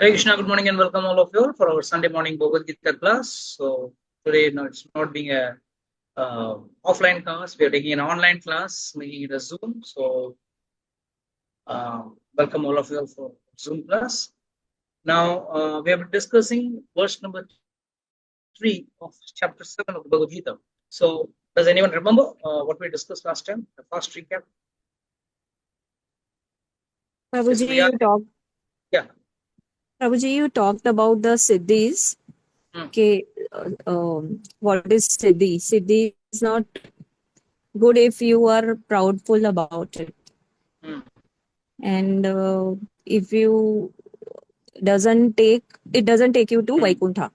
Hare Krishna, good morning and welcome all of you all for our Sunday morning Bhagavad Gita class. So today, it's not being a offline class, we are taking an online class, making it a Zoom. So welcome all of you all for Zoom class. Now we have been discussing verse number 3 of chapter 7 of the Bhagavad Gita. So does anyone remember what we discussed last time? The fast recap. Yes, Prabhuji, you talked. Yeah. Prabhuji, you talked about the siddhis. Okay, what is siddhi? Siddhi is not good if you are proudful about it, and if you doesn't take it doesn't take you to Vaikuntha.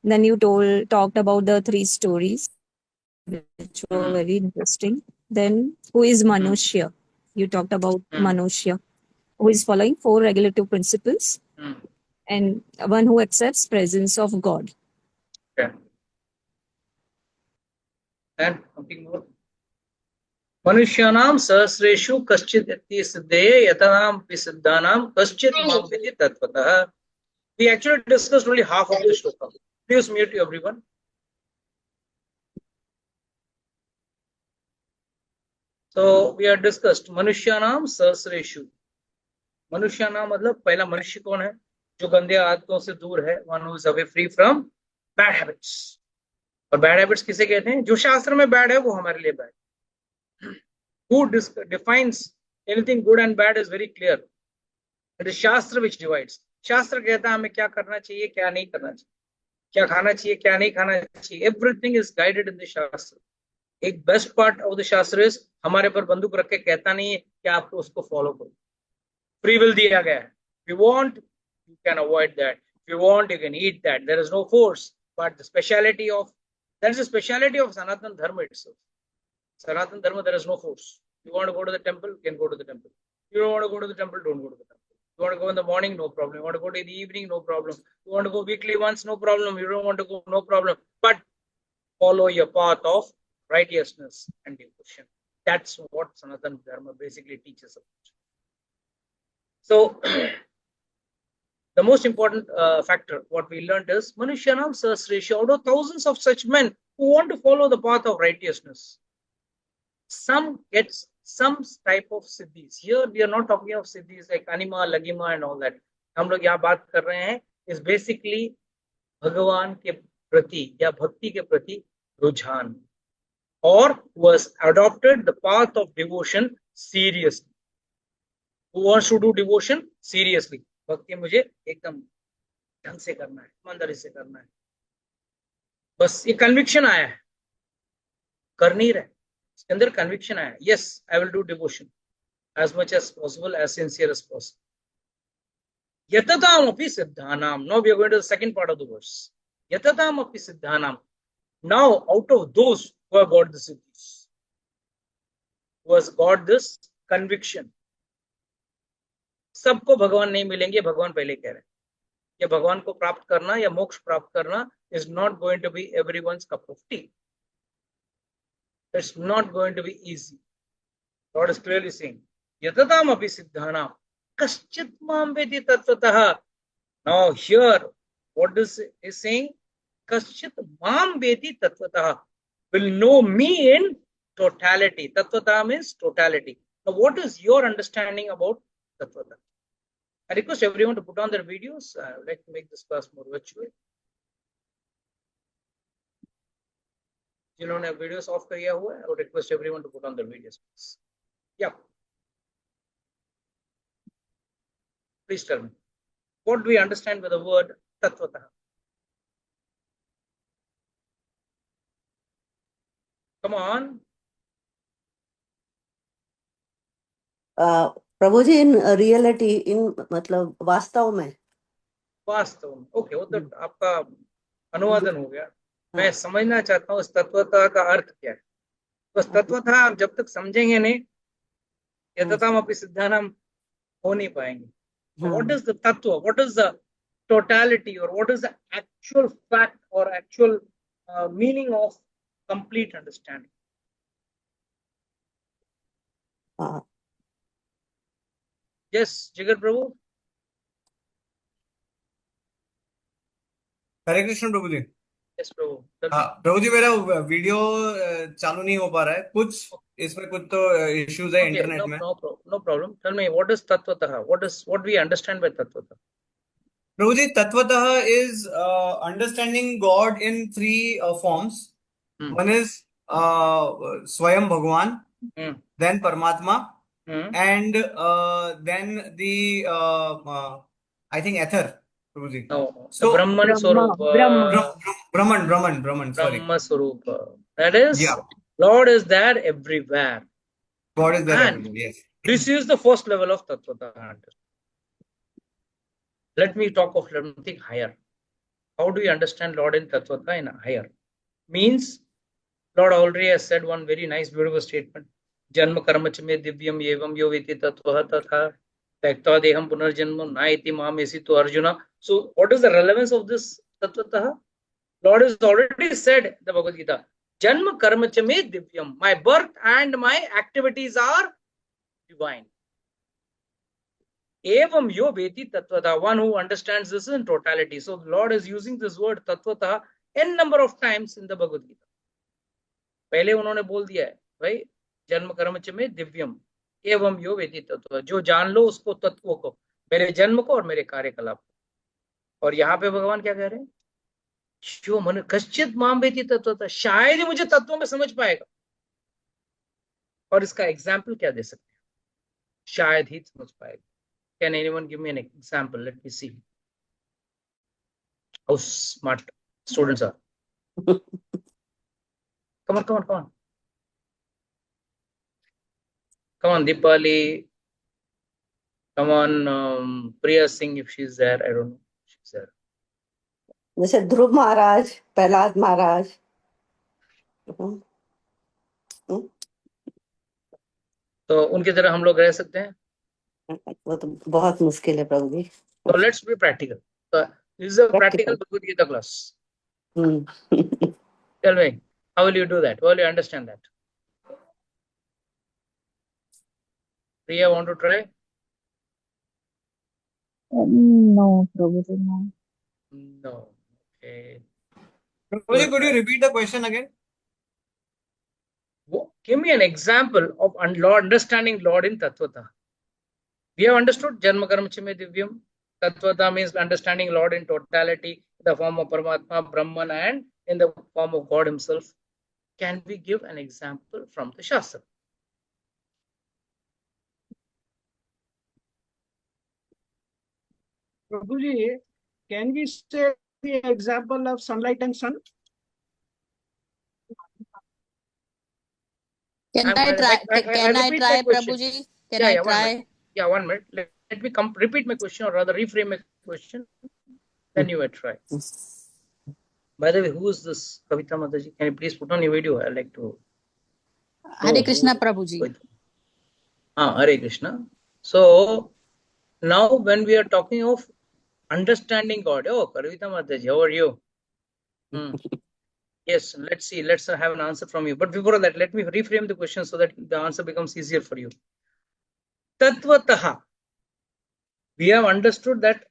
Then you talked about the 3 stories, which were very interesting. Then who is Manushya? You talked about Manushya, who is following 4 regulative principles. And one who accepts presence of God. Okay. And something more. मनुष्याणां सहस्रेषु कश्चित् इति सिद्धये यतनां सिद्धानां कश्चित् मां विद्धि तत्त्वतः. We actually discussed only half of the shloka. Please mute everyone. So we have discussed मनुष्याणां सहस्रेषु. मनुष्याणां मतलब पहला मनुष्य कौन है? जो गंदे आदतों से दूर है, one who is away free from bad habits. और bad habits किसे कहते हैं? जो शास्त्र में bad है वो हमारे लिए bad. Who defines anything good and bad is very clear. It is Shastra which divides. शास्त्र कहता है हमें क्या करना चाहिए, क्या नहीं करना चाहिए, क्या खाना चाहिए, क्या नहीं खाना चाहिए. Everything is guided in the शास्त्र. एक बेस्ट पार्ट ऑफ द शास्त्र इज हमारे पर बंदूक रख के कहता नहीं है कि आप उसको फॉलो करो. फ्री विल दिया गया है. If you want, you can avoid that. If you want, you can eat that. There is no force. But the speciality of that is the speciality of Sanatana Dharma itself. Sanatana Dharma, there is no force. You want to go to the temple, you can go to the temple. You don't want to go to the temple, don't go to the temple. You want to go in the morning, no problem. You want to go in the evening, no problem. You want to go weekly once, no problem. You don't want to go, no problem. But follow your path of righteousness and devotion. That's what Sanatana Dharma basically teaches about. So, the most important factor, what we learned is, Manushyanam Sahasresha, out of thousands of such men who want to follow the path of righteousness, some gets some type of siddhis. Here we are not talking of siddhis like anima, lagima and all that. हम लोग यहाँ बात कर रहे हैं is basically भगवान के प्रति या भक्ति के प्रति रुझान, or was adopted the path of devotion seriously. Who wants to do devotion seriously? भक्ति मुझे एकदम ढंग से करना है, ईमानदारी से करना है. बस ये कन्विक्शन आया है, कर नहीं रहे. इसके अंदर कन्विक्शन आया. Yes, I will do devotion as much as possible, as sincere as possible. Yatatam api siddhanam. Now we are going to the second part of the verse. Yatatam api siddhanam. Now, out of those who have got the siddhis, who has got this conviction, सबको भगवान नहीं मिलेंगे. भगवान पहले कह रहे हैं कि भगवान को प्राप्त करना या मोक्ष प्राप्त करना is not going to be everyone's cup of tea. It's not going to be easy. God is clearly saying, Yatatam api siddhanam kaschit mam vedi tattvatah. Now here, what is saying? Kaschit mam vedi tattvatah, will know me in totality. Tattvatah means totality. Now what is your understanding about tattvatah? I request everyone to put on their videos. I would like to make this class more virtual. जिन्होंने videos of किया हुआ है, I would request everyone to put on their videos, please. Yeah. Please tell me, what do we understand with the word tatvatah? Come on. Prabhu ji, in reality, in मतलब वास्तव में. Okay, वो तो आपका अनुवादन हो गया. मैं समझना चाहता हूँ इस तत्वता का अर्थ क्या है. बस तत्वता आप जब तक समझेंगे नहीं, यतताम अपि सिद्धानाम हो नहीं पाएंगे. What is the tattva? What is the totality, or what is the actual fact or actual meaning of complete understanding? Yes, Jigar Prabhu. Hare Krishna Prabhu ji. Yes, Prabhu. Tell me. हाँ प्रभु जी, मेरा वीडियो चालू नहीं हो पा रहा है, कुछ इसमें कुछ तो इश्यूज है Okay, इंटरनेट में। no problem. Tell me, what is Tattvataha? What we understand by Tattvataha? Prabhu ji, तत्वतः is understanding God in three forms. Hmm. One is स्वयं Bhagavan, Hmm. Then Paramatma, Hmm. and then the I think ether, Prabhu ji. No, the So Brahman Brahma, Swarupa. Brahma. Brahman, sorry. Brahma Swarupa. That is, Yeah, Lord is there everywhere. God is there And everywhere. Yes. this is the first level of Tattvataha. Let me think higher. How do you understand Lord in Tattvataha in higher? Means, Lord already has said one very nice, beautiful statement. Janma karma ch me divyam evam yo veti tattvaha tatha त्यक्त्वा देहम पुनर्जन्म न इति माम एसि to Arjuna. So what is the relevance of this Tattvataha? Lord has already said in the Bhagavad Gita, Janma karma ch me divyam. My birth and my activities are divine. Evam yo veti tattvata. One who understands this in totality. So Lord is using this word tattvata n number of times in the Bhagavad Gita. पहले उन्होंने बोल दिया है भाई, जन्म कर्म च में दिव्यम एवं यो वेति तत्व. जो जान लो उसको, तत्वों को, मेरे जन्म को और मेरे कार्यकलाप को. और यहाँ पे भगवान क्या कह रहे हैं? जो मन कश्चित माम वेति तत्व, शायद ही मुझे तत्वों में समझ पाएगा. और इसका एग्जाम्पल क्या दे सकते हैं? शायद ही समझ पाएगा. Can anyone give me an example? Let me see how smart students are. Come on, come on, come on. Come on, Deepali. Come on, Priya Singh, if she's there. I don't know if she's there. जैसे ध्रुव महाराज, प्रहलाद महाराज. तो उनकी तरह हम लोग रह सकते हैं? वो तो बहुत मुश्किल है प्रभु जी. So let's be practical. So this is a practical Bhagavad Gita class. Tell me, how will you do that? How will you understand that? Priya, want to try? No, Prabhuji, no. No. Okay. Prabhu ji, could you repeat the question again? Give me an example of understanding Lord in Tattvata. We have understood Janma Karma Chime Divyam. Tattvata means understanding Lord in totality, in the form of Paramatma, Brahman, and in the form of God Himself. Can we give an example from the Shastra? Prabhuji, can we say the example of sunlight and sun? Can I'm I gonna- try? I Can I repeat try, my question. Prabhuji? Can I 1 try? minute. 1 minute. Let me repeat my question, or rather reframe my question. Then you may try. By the way, who is this Kavita Mataji? Can you please put on your video? I'd like to. Hare Krishna, Prabhuji. Hare Krishna. So now when we are talking of understanding God, Kavita Mataji, how are you? Yes, let's see. Let's have an answer from you. But before that, let me reframe the question so that the answer becomes easier for you. Tattvataha. We have understood that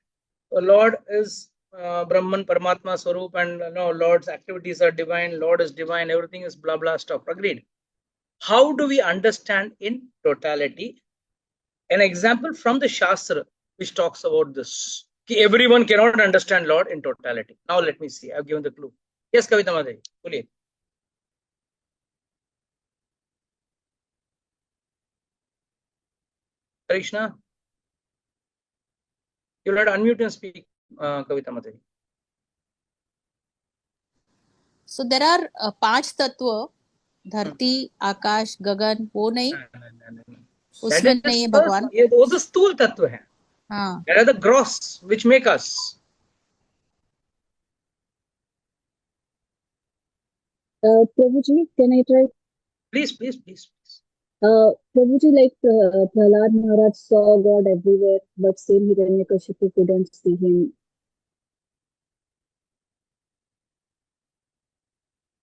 Lord is Brahman, Paramatma, Swarup, and Lord's activities are divine, Lord is divine, everything is blah blah stuff. Agreed. How do we understand in totality? An example from the Shastra which talks about this. Everyone cannot understand Lord in totality. Now let me see. I've given the clue. Yes, Kavita Madhavi. Boliye. Krishna, you'll have to unmute and speak, Kavita Madhavi. So there are 5 तत्व, धरती, आकाश, गगन, वो नहीं, उसमें नहीं है भगवान. ये वो स्थूल तत्व हैं. हाँ. There are the gross which make us. Prabhuji, can I try? Please. Prabhuji, like Prahlad Maharaj saw God everywhere, but still Hiranyakashipu couldn't see him.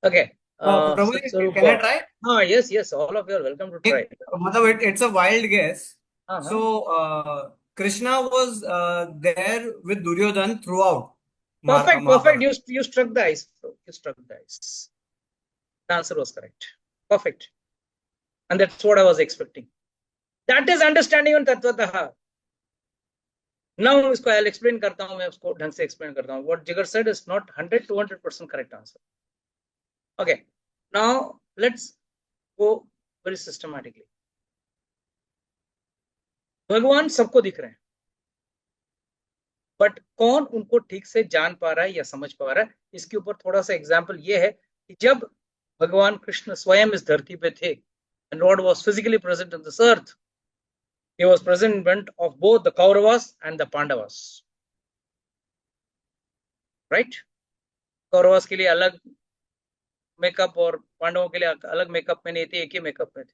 Okay. Prabhuji, can I try? Yes. All of you are welcome to try. It's a wild guess. Uh-huh. So Krishna was there with Duryodhan throughout. Perfect. Mahabharata. You struck the ice. You struck the ice. The answer was correct. Perfect. And that's what I was expecting. That is understanding on Tattvataha. Now इसको I'll explain करता हूँ, मैं उसको ढंग से explain करता हूँ. What Jigar said is not 100-200% correct answer. Okay. Now let's go very systematically. भगवान सबको दिख रहे हैं, बट कौन उनको ठीक से जान पा रहा है या समझ पा रहा है, इसके ऊपर थोड़ा सा एग्जाम्पल ये है कि जब भगवान कृष्ण स्वयं इस धरती पे थे, and Lord was physically present on this earth, he was present in front of both the Kauravas and the Pandavas. Right? Kauravas के लिए अलग मेकअप और पांडवों के लिए अलग मेकअप में नहीं थे, एक ही मेकअप में थे.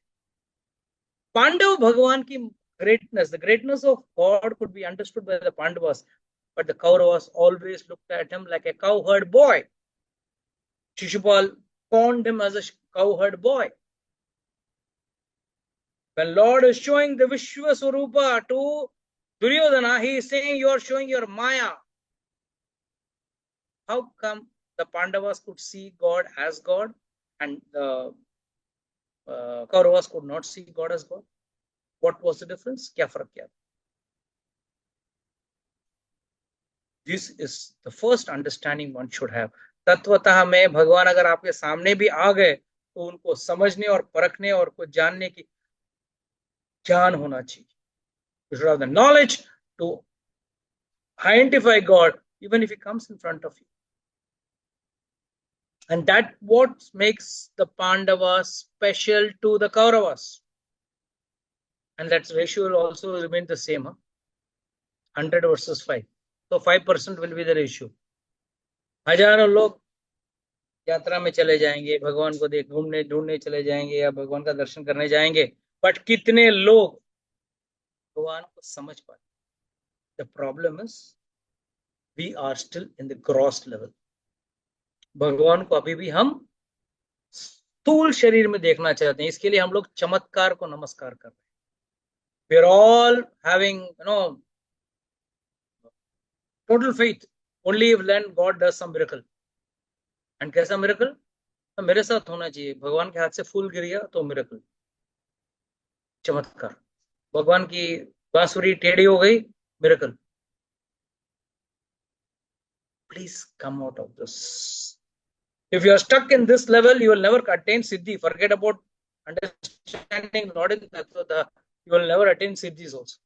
पांडव भगवान की greatness, the greatness of God could be understood by the Pandavas, but the Kauravas always looked at him like a cowherd boy. Shishupal conned him as a cowherd boy. When Lord is showing the Vishwaswarupa to Duryodhana, he is saying, you are showing your Maya. How come the Pandavas could see God as God and the Kauravas could not see God as God? What was the difference? क्या फर्क क्या? This is the first understanding one should have. तत्वतः में भगवान अगर आपके सामने भी आ गए तो उनको समझने और परखने और कुछ जानने की ज्ञान होना चाहिए. You should have the knowledge to identify God even if he comes in front of you. And that what makes the Pandavas special to the Kauravas. And that ratio will also remain the same. 100 versus 5. So 5% will be the ratio. हजारों लोग यात्रा में चले जाएंगे, भगवान को देख घूमने ढूंढने चले जाएंगे या भगवान का दर्शन करने जाएंगे, बट कितने लोग भगवान को समझ पाते? The problem is we are still in the gross level. भगवान को अभी भी हम स्थूल शरीर में देखना चाहते हैं, इसके लिए हम लोग चमत्कार को नमस्कार कर रहे हैं. We are all having, total faith only if then God does some miracle. And कैसा miracle? तो मेरे साथ होना चाहिए. भगवान के हाथ से फूल गिर गया तो miracle, चमत्कार. भगवान की बांसुरी टेढ़ी हो गई, miracle. Please come out of this. If you are stuck in this level, you will never attain siddhi. Forget about understanding Lord in Tattva. You will never attain siddhis also.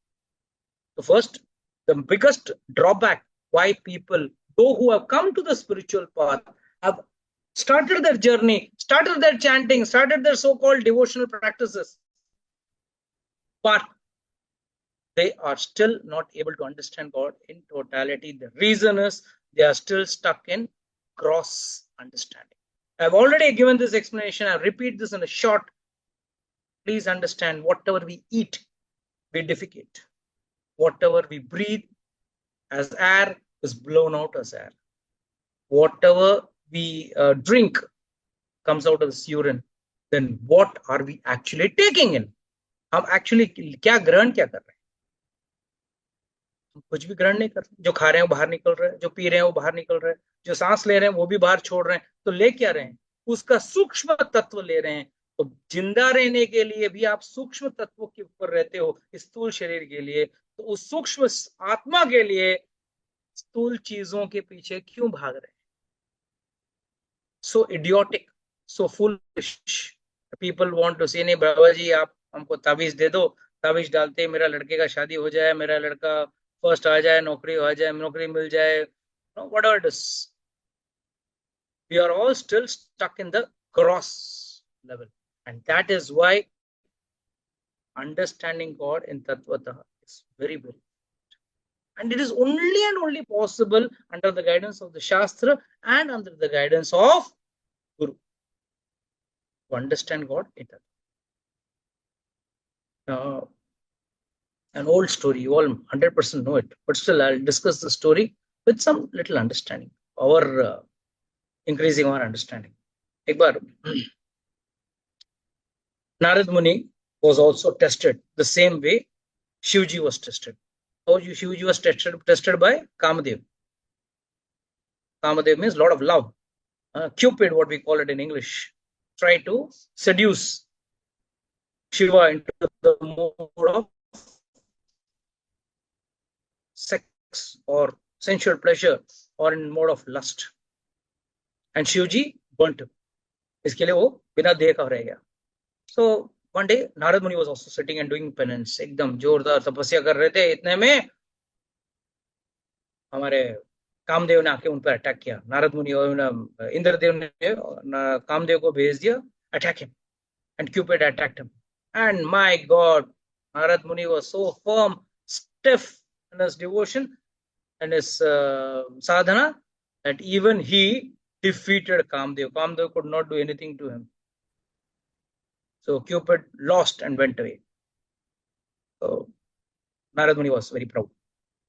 So first, the biggest drawback why people, those who have come to the spiritual path, have started their journey, started their chanting, started their so-called devotional practices, but they are still not able to understand God in totality. The reason is they are still stuck in gross understanding. I've already given this explanation. I'll repeat this in a short. Please understand, whatever we eat, we defecate. Whatever we breathe as air is blown out as air. Whatever we drink comes out of this urine. Then what are we actually taking in? हम actually क्या ग्रहण क्या कर रहे हैं? कुछ भी ग्रहण नहीं कर रहे. जो खा रहे हैं वो बाहर निकल रहे हैं, जो पी रहे हैं वो बाहर निकल रहे हैं, जो सांस ले रहे हैं वो भी बाहर छोड़ रहे हैं. तो ले क्या रहे हैं? उसका सूक्ष्म तत्व ले रहे हैं. तो जिंदा रहने के लिए भी आप सूक्ष्म तत्वों के ऊपर रहते हो, स्थूल शरीर के लिए. तो उस सूक्ष्म आत्मा के लिए स्थूल चीजों के पीछे क्यों भाग रहे हैं? So idiotic, so foolish. People want to say, नहीं बाबा जी आप हमको ताबीज दे दो, ताबीज डालते मेरा लड़के का शादी हो जाए, मेरा लड़का फर्स्ट आ जाए, नौकरी हो जाए, नौकरी मिल जाए, whatever it is. We are all still stuck in the gross level, and that is why understanding God in Tattvataha is very, very important. And it is only and only possible under the guidance of the Shastra and under the guidance of Guru to understand God in Tattvataha. An old story, you all 100% know it, but still I'll discuss the story with some little understanding, or increasing our understanding. एक बार Narad Muni was also tested the same way Shivji was tested. How Shivji was tested by Kamadev. Kamadev means lot of love. Cupid, what we call it in English, try to seduce Shiva into the mode of sex or sensual pleasure or in mode of lust. And Shivji burnt him. इसके लिए वो बिना देह का रह गया. So one day Narad Muni was also sitting and doing penance. एकदम जोरदार तपस्या कर रहे थे. इतने में हमारे कामदेव ने आके उन पर अटैक किया. नारद मुनि और इंद्रदेव ने कामदेव को भेज दिया, attack him, and Cupid attacked him. And my God, Narad Muni was so firm, stiff in his devotion and his sadhana that even he defeated Kamdev. Kamdev could not do anything to him. So Cupid lost and went away. So Narad Muni was very proud,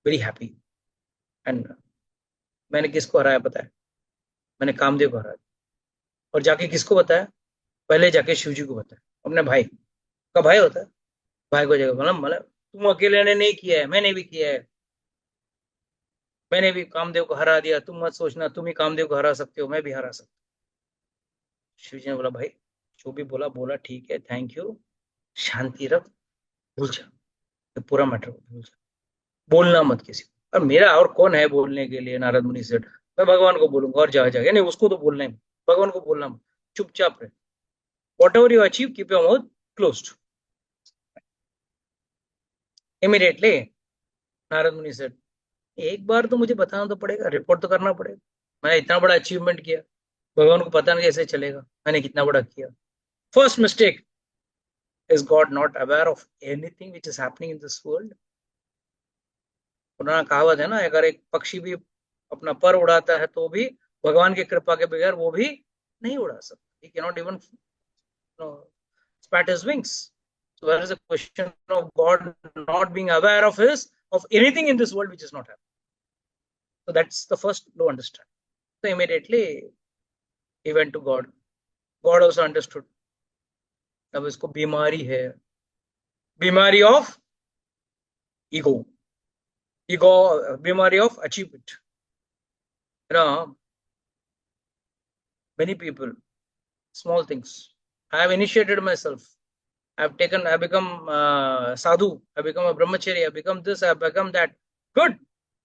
very happy. And मैंने किसको हराया पता है? मैंने कामदेव को हराया. और जाके किसको बताया? पहले जाके शिवजी को बताया. अपने भाई का भाई होता है, भाई को जाके बोला मतलब तुम अकेले ने नहीं किया है, मैंने भी किया है, मैंने भी कामदेव को हरा दिया, तुम मत सोचना तुम ही कामदेव को हरा सकते हो, मैं भी हरा सकता हूँ. शिवजी ने बोला भाई जो भी बोला बोला, ठीक है, थैंक यू, शांति रख, भूल जा, तो पूरा मैटर भूल जा, बोलना मत किसी को. और मेरा और कौन है बोलने के लिए? नारद मुनि से मैं भगवान को बोलूंगा और जगह जगह नहीं, उसको तो बोलना है, भगवान को बोलना मत, चुपचाप रहे. Whatever you achieve, keep your mouth closed. Immediately, Narad मुनि said, एक बार तो मुझे बताना तो पड़ेगा, रिपोर्ट तो करना पड़ेगा. मैंने इतना बड़ा अचीवमेंट किया, भगवान को पता नहीं कैसे चलेगा मैंने कितना बड़ा किया. First mistake, is God not aware of anything which is happening in this world? पुराना कहावत है ना, अगर एक पक्षी भी अपना पर उड़ाता है तो भी भगवान की कृपा के बगैर वो भी नहीं उड़ा सकता. He cannot even spat his wings. So there is a question of God not being aware of anything in this world which is not happening. So that's the first low understanding. So immediately he went to God. God also understood. अब इसको बीमारी है, बीमारी of ego, बीमारी of achievement. Many people, small things. I have initiated myself. I have become sadhu. I have become a brahmachari. I have become this. I have become that. Good.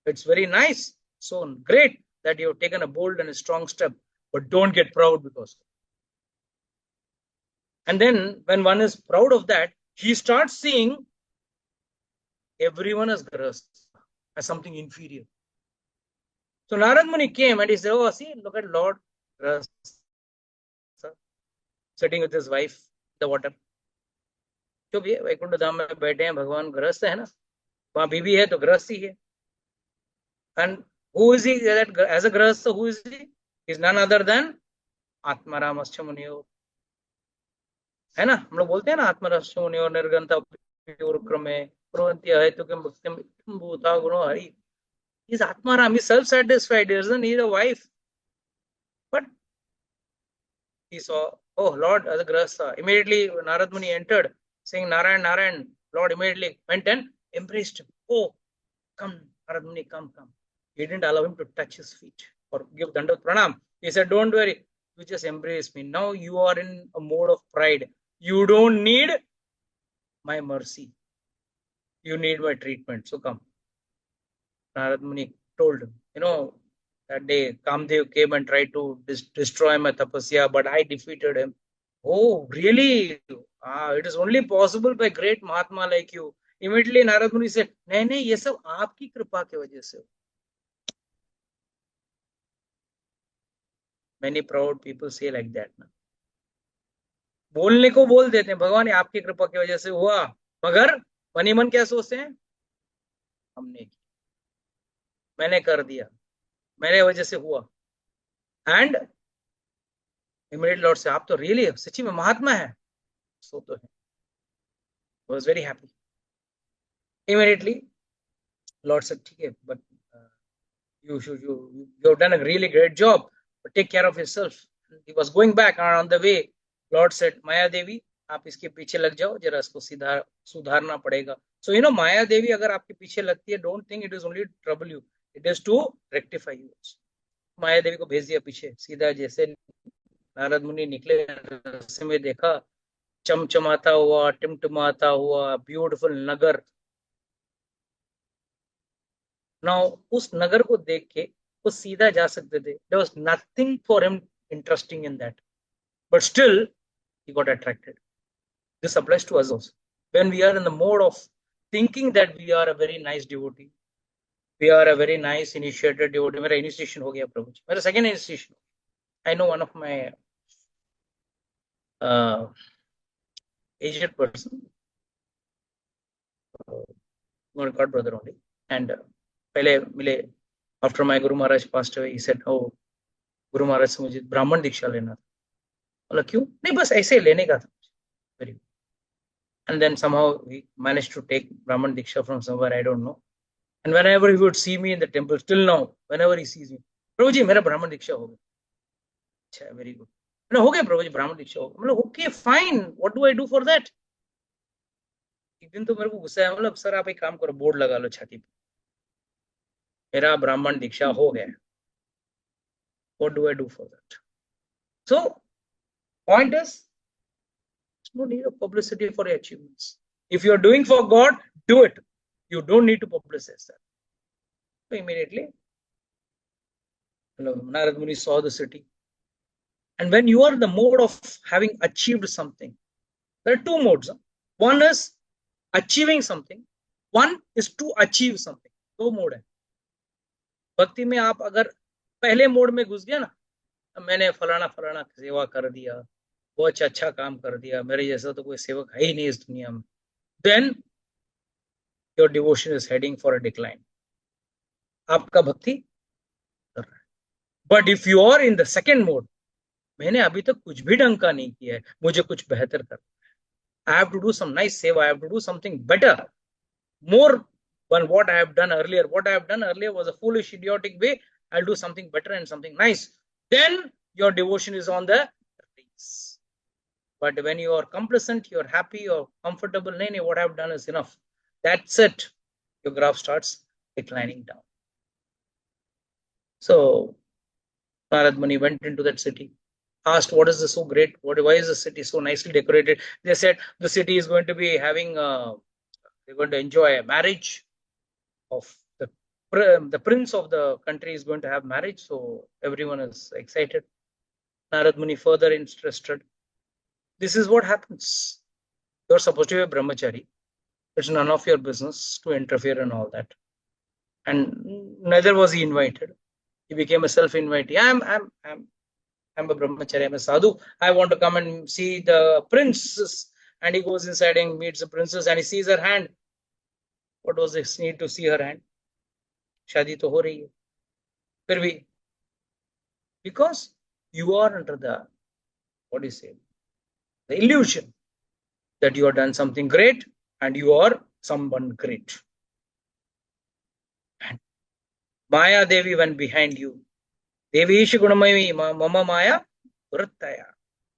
It's very nice. So great that you have taken a bold and a strong step. But don't get proud because. And then when one is proud of that, he starts seeing everyone as grahastha, as something inferior. So Narad Muni came and he said, oh, see, look at Lord Grahastha sitting with his wife, the water. जो भी है वैकुंठ धाम में बैठे हैं, भगवान गृहस्थ है ना, वहां बीवी है तो गृहस्थ ही है. And who is he that as a grahastha? Who is he? Is none other than Atmaramascha Muniyor. है ना, हम लोग बोलते हैं ना, आत्मराष्ट्र मुनियोर निर्गंता क्रमे प्रवृत्ति है तो किम भूता गुणो Hari. He's Atmaram. He's self-satisfied. He doesn't need a wife. But he saw, oh Lord, as a grahastha. Immediately Narad Muni entered, saying Narayan, Narayan. Lord immediately went and embraced him. Oh, come, Narad Muni, come. He didn't allow him to touch his feet or give dandavat pranam. He said, don't worry, you just embrace me. Now you are in a mode of pride. You don't need my mercy. You need my treatment. So come. Narad Muni told him, that day Kamdev came and tried to destroy my tapasya, but I defeated him. Oh, really? It is only possible by great Mahatma like you. Immediately Narad Muni said, नहीं, ये सब आपकी कृपा की वजह से. Many proud people say like that. ना बोलने को बोल देते हैं, भगवान आपकी कृपा की वजह से हुआ, मगर मन ही मन क्या सोचते हैं, हमने किया, मैंने कर दिया, मेरे वजह से हुआ. एंड इमीडिएट लॉर्ड से आप तो रियली सच्ची में महात्मा है. सो तो है. Was very happy. Immediately Lord से ठीक है, but you have done a really great job, but take care of yourself. He was going back, and on the way Lord said, Maya Devi, आप इसके पीछे लग जाओ, जरा इसको सुधारना पड़ेगा. So Maya Devi अगर आपके पीछे लगती है, don't think it is only to trouble you, it is to rectify you. माया देवी को भेज दिया पीछे। सीधा जैसे नारद मुनि निकले, रास्ते में देखा चमचमाता हुआ, टिमटिमाता हुआ ब्यूटीफुल नगर। नाउ उस नगर को देख के वो सीधा जा सकते थे। There was nothing for him interesting in that, but still he got attracted. This applies to us also. When we are in the mode of thinking that we are a very nice devotee, we are a very nice initiated devotee. मेरा initiation हो गया प्रभु जी, मेरा second initiation. I know one of my aged person, my god brother only, and पहले मिले after my Guru Maharaj passed away. He said, "Oh, Guru Maharaj से मुझे ब्राह्मण दीक्षा लेना था." बोला क्यों? नहीं बस ऐसे लेने का था। Very good. And then somehow we managed to take Brahman Diksha from somewhere, I don't know. And whenever he would see me in the temple, still now, whenever he sees me, प्रभु जी मेरा ब्राह्मण दीक्षा हो गया। अच्छा, very good. मैंने हो गया प्रभु जी, ब्राह्मण दीक्षा हो गया। मतलब okay fine, what do I do for that? एक दिन तो मेरे को गुस्सा है, मतलब सर आप एक काम करो, बोर्ड लगा लो छाती पे, मेरा ब्राह्मण दीक्षा हो गया। What do I do for that? So point is no need of publicity for your achievements. If you are doing for God, do it. You don't need to publicize that. So immediately, Narad Muni saw the city. And when you are in the mode of having achieved something, there are two modes. One is achieving something. One is to achieve something. दो mode है भक्ति में। आप अगर पहले mode में घुस गया ना, मैंने फलाना फलाना सेवा कर दिया, बहुत अच्छा काम कर दिया, मेरे जैसा तो कोई सेवक है ही नहीं इस दुनिया में, then your devotion is heading for a decline. आपका भक्ति कर रहा है। But if you are in the second mode, मैंने अभी तक कुछ भी ढंग का नहीं किया है, मुझे कुछ बेहतर करना है, I have to do some nice seva, I have to do something better, more than what I have done earlier. What I have done earlier was a foolish, idiotic way. I'll do something better and something nice. Then your devotion is on the race. But when you are complacent, you're happy, you're comfortable, no, what I've done is enough, that's it, your graph starts declining down. So Narad Muni went into that city, asked, what is this so great? Why is the city so nicely decorated? They said the city is going to be having, they're going to enjoy a marriage of the prince of the country is going to have marriage. So everyone is excited. Narad Muni further interested. This is what happens. You're supposed to be a brahmachari. It's none of your business to interfere in all that. And neither was he invited. He became a self-invitee. I'm a brahmachari, I'm a sadhu. I want to come and see the princess. And he goes inside and meets the princess and he sees her hand. What was this need to see her hand? Shadi to ho rahi hai. Fir bhi. Because you are under the, what do you say, the illusion that you have done something great and you are someone great. And Maya Devi went behind you. Devish Gunamayi Mama Maya Vrittaya.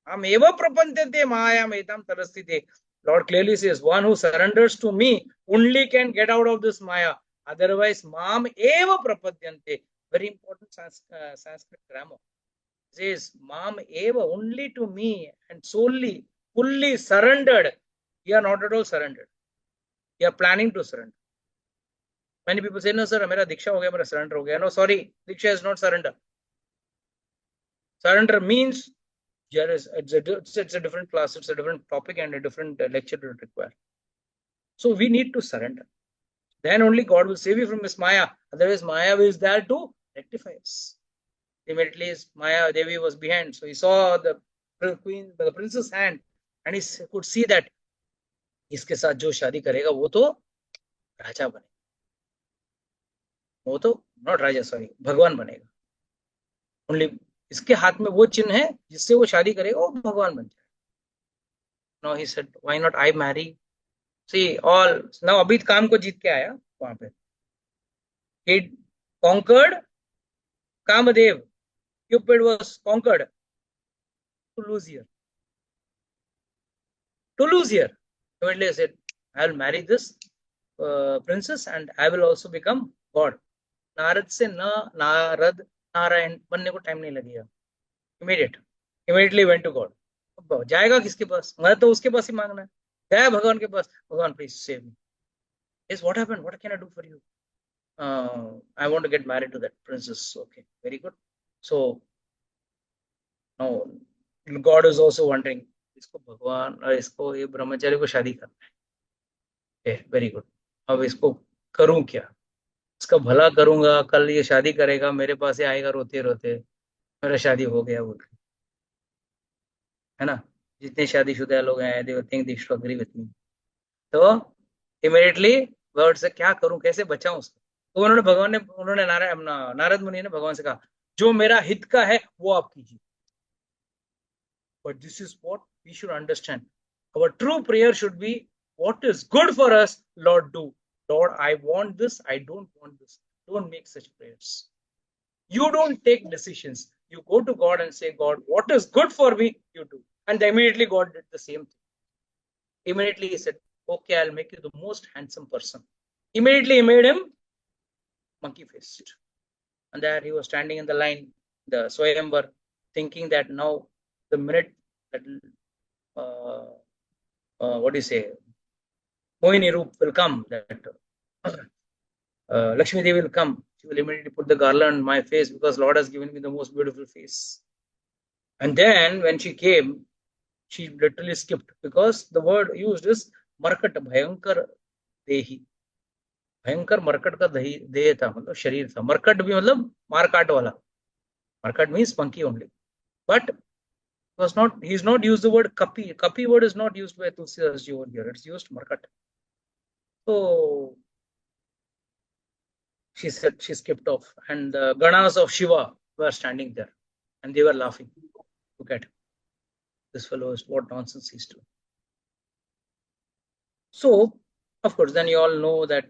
Ameva Prapantate Maya Metam Tarastite. Lord clearly says, one who surrenders to me only can get out of this Maya. Otherwise, Mam Eva Prapadyante. Very important Sanskrit grammar. Says, Mam Eva, only to me and solely, fully surrendered. You are not at all surrendered. You are planning to surrender. Many people say, no, sir, mera diksha ho gaya, mera surrender ho gaya. No, sorry, diksha is not surrender. Surrender means it's a different class, it's a different topic and a different lecture to require. So we need to surrender. Then only God will save you from this Maya. Otherwise, Maya is there to rectify us. Immediately, Maya Devi was behind. So he saw the queen, the princess hand, and he could see that इसके साथ जो शादी करेगा वो तो राजा बनेगा, वो तो नॉट राजा, सॉरी, भगवान बनेगा. ओनली इसके हाथ में वो चिन्ह है जिससे वो शादी करेगा, वो भगवान बन जाएगा. No he said, why not I marry? See all now अभी काम को जीत के आया वहां पे. he conquered Kamadev. Cupid was conquered. To lose here. Immediately I said, I will marry this princess and I will also become God. Narad se Narad Narayan बनने को time नहीं लगेगा, इमीडिएटली वेंट टू गॉड। जाएगा किसके पास? मैं तो उसके पास ही मांगना है। गया भगवान के पास, भगवान please save me. Yes, what happened? What can I do for you? I want to get married to that princess. Okay, very good. So now God is also wondering, इसको भगवान और इसको ये ब्रह्मचारी को शादी करना है। Very good. अब इसको करूं क्या? इसका भला करूंगा, कल ये शादी करेगा, मेरे पास ही आएगा रोते रोते, मेरा शादी हो गया बोल के, है ना? जितने शादीशुदा लोग हैं, they will think they should agree with me. तो इमीडिएटली वर्ड से क्या करूं, कैसे बचाऊं उसको? तो उन्होंने नारद मुनि ने भगवान से कहा, जो मेरा हित का है वो आप कीजिए। But this is what we should understand. Our true prayer should be, what is good for us Lord do. Lord I want this, I don't want this. Don't make such prayers. You don't take decisions. You go to God and say, God, what is good for me, you do. And immediately God did the same thing. Immediately he said, okay, I'll make you the most handsome person. Immediately he made him monkey faced. And there he was standing in the line, the Swayamvar, thinking that now the minute that, what do you say, Mohini Roop will come, that Lakshmi Devi will come, she will immediately put the garland on my face because Lord has given me the most beautiful face. And then when she came, she literally skipped because the word used is Markat Bhayankar Dehi. भयंकर मरकट का देह था, मतलब शरीर था। मरकट भी मतलब मारकाट वाला। मरकट means monkey only. But was not, he is not used the word kapi. Kapi word is not used by Tulsidas ji over here. It's used markat. So she said she skipped off, and the Ganas of Shiva were standing there, and they were laughing. Look at him. This fellow is, what nonsense he's doing. So, of course, then you all know that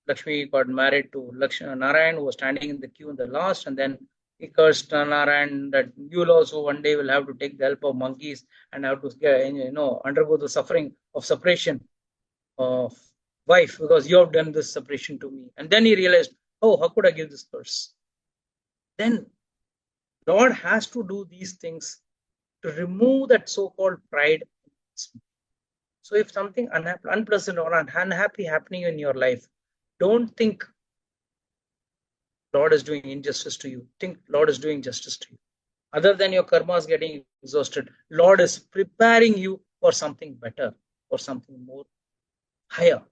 Lakshmi got married to Narayan, who was standing in the queue in the last, and then he cursed Narayan that you'll also one day will have to take the help of monkeys and have to, undergo the suffering of separation of wife because you have done this separation to me. And then he realized, oh, how could I give this curse? Then Lord has to do these things to remove that so-called pride. So if something unpleasant or unhappy happening in your life, don't think Lord is doing injustice to you. Think Lord is doing justice to you. Other than your karmas getting exhausted, Lord is preparing you for something better, for something more higher.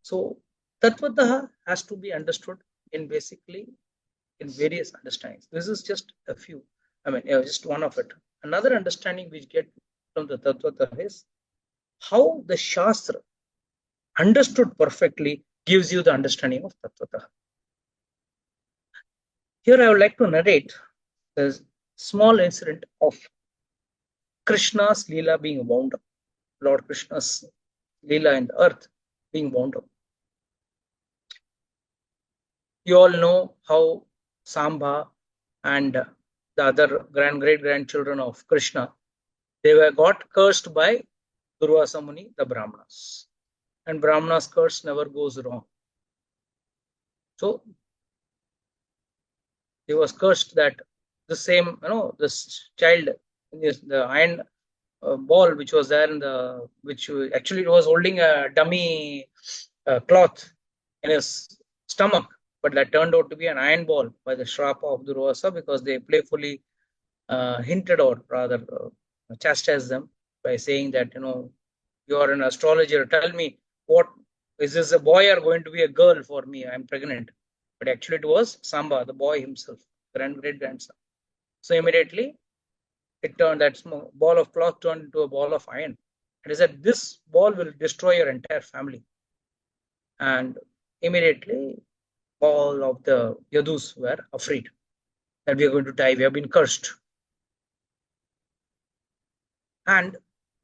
So Tattvataha has to be understood in basically in various understandings. This is just a few. Just one of it. Another understanding which get from the Tattvataha is how the Shastra understood perfectly gives you the understanding of Tattvataha. Here I would like to narrate the small incident of Krishna's Leela being wound up. Lord Krishna's Leela in the earth being wound up. You all know how Sambha and the other great-grandchildren of Krishna, they were got cursed by Durvasa Muni, the Brahmanas. And Brahmanas' curse never goes wrong. So he was cursed that the same, this child, the iron ball which was there in the, which actually was holding a dummy cloth in his stomach, but that turned out to be an iron ball by the Shrapa of Durvasa because they playfully hinted or rather chastised them by saying that, you are an astrologer, tell me, what is this, a boy or going to be a girl for me? I'm pregnant. But actually it was Samba, the boy himself, great-grandson. So immediately it turned, that small ball of cloth turned into a ball of iron. It is that this ball will destroy your entire family. And immediately all of the Yadus were afraid that we are going to die, we have been cursed. And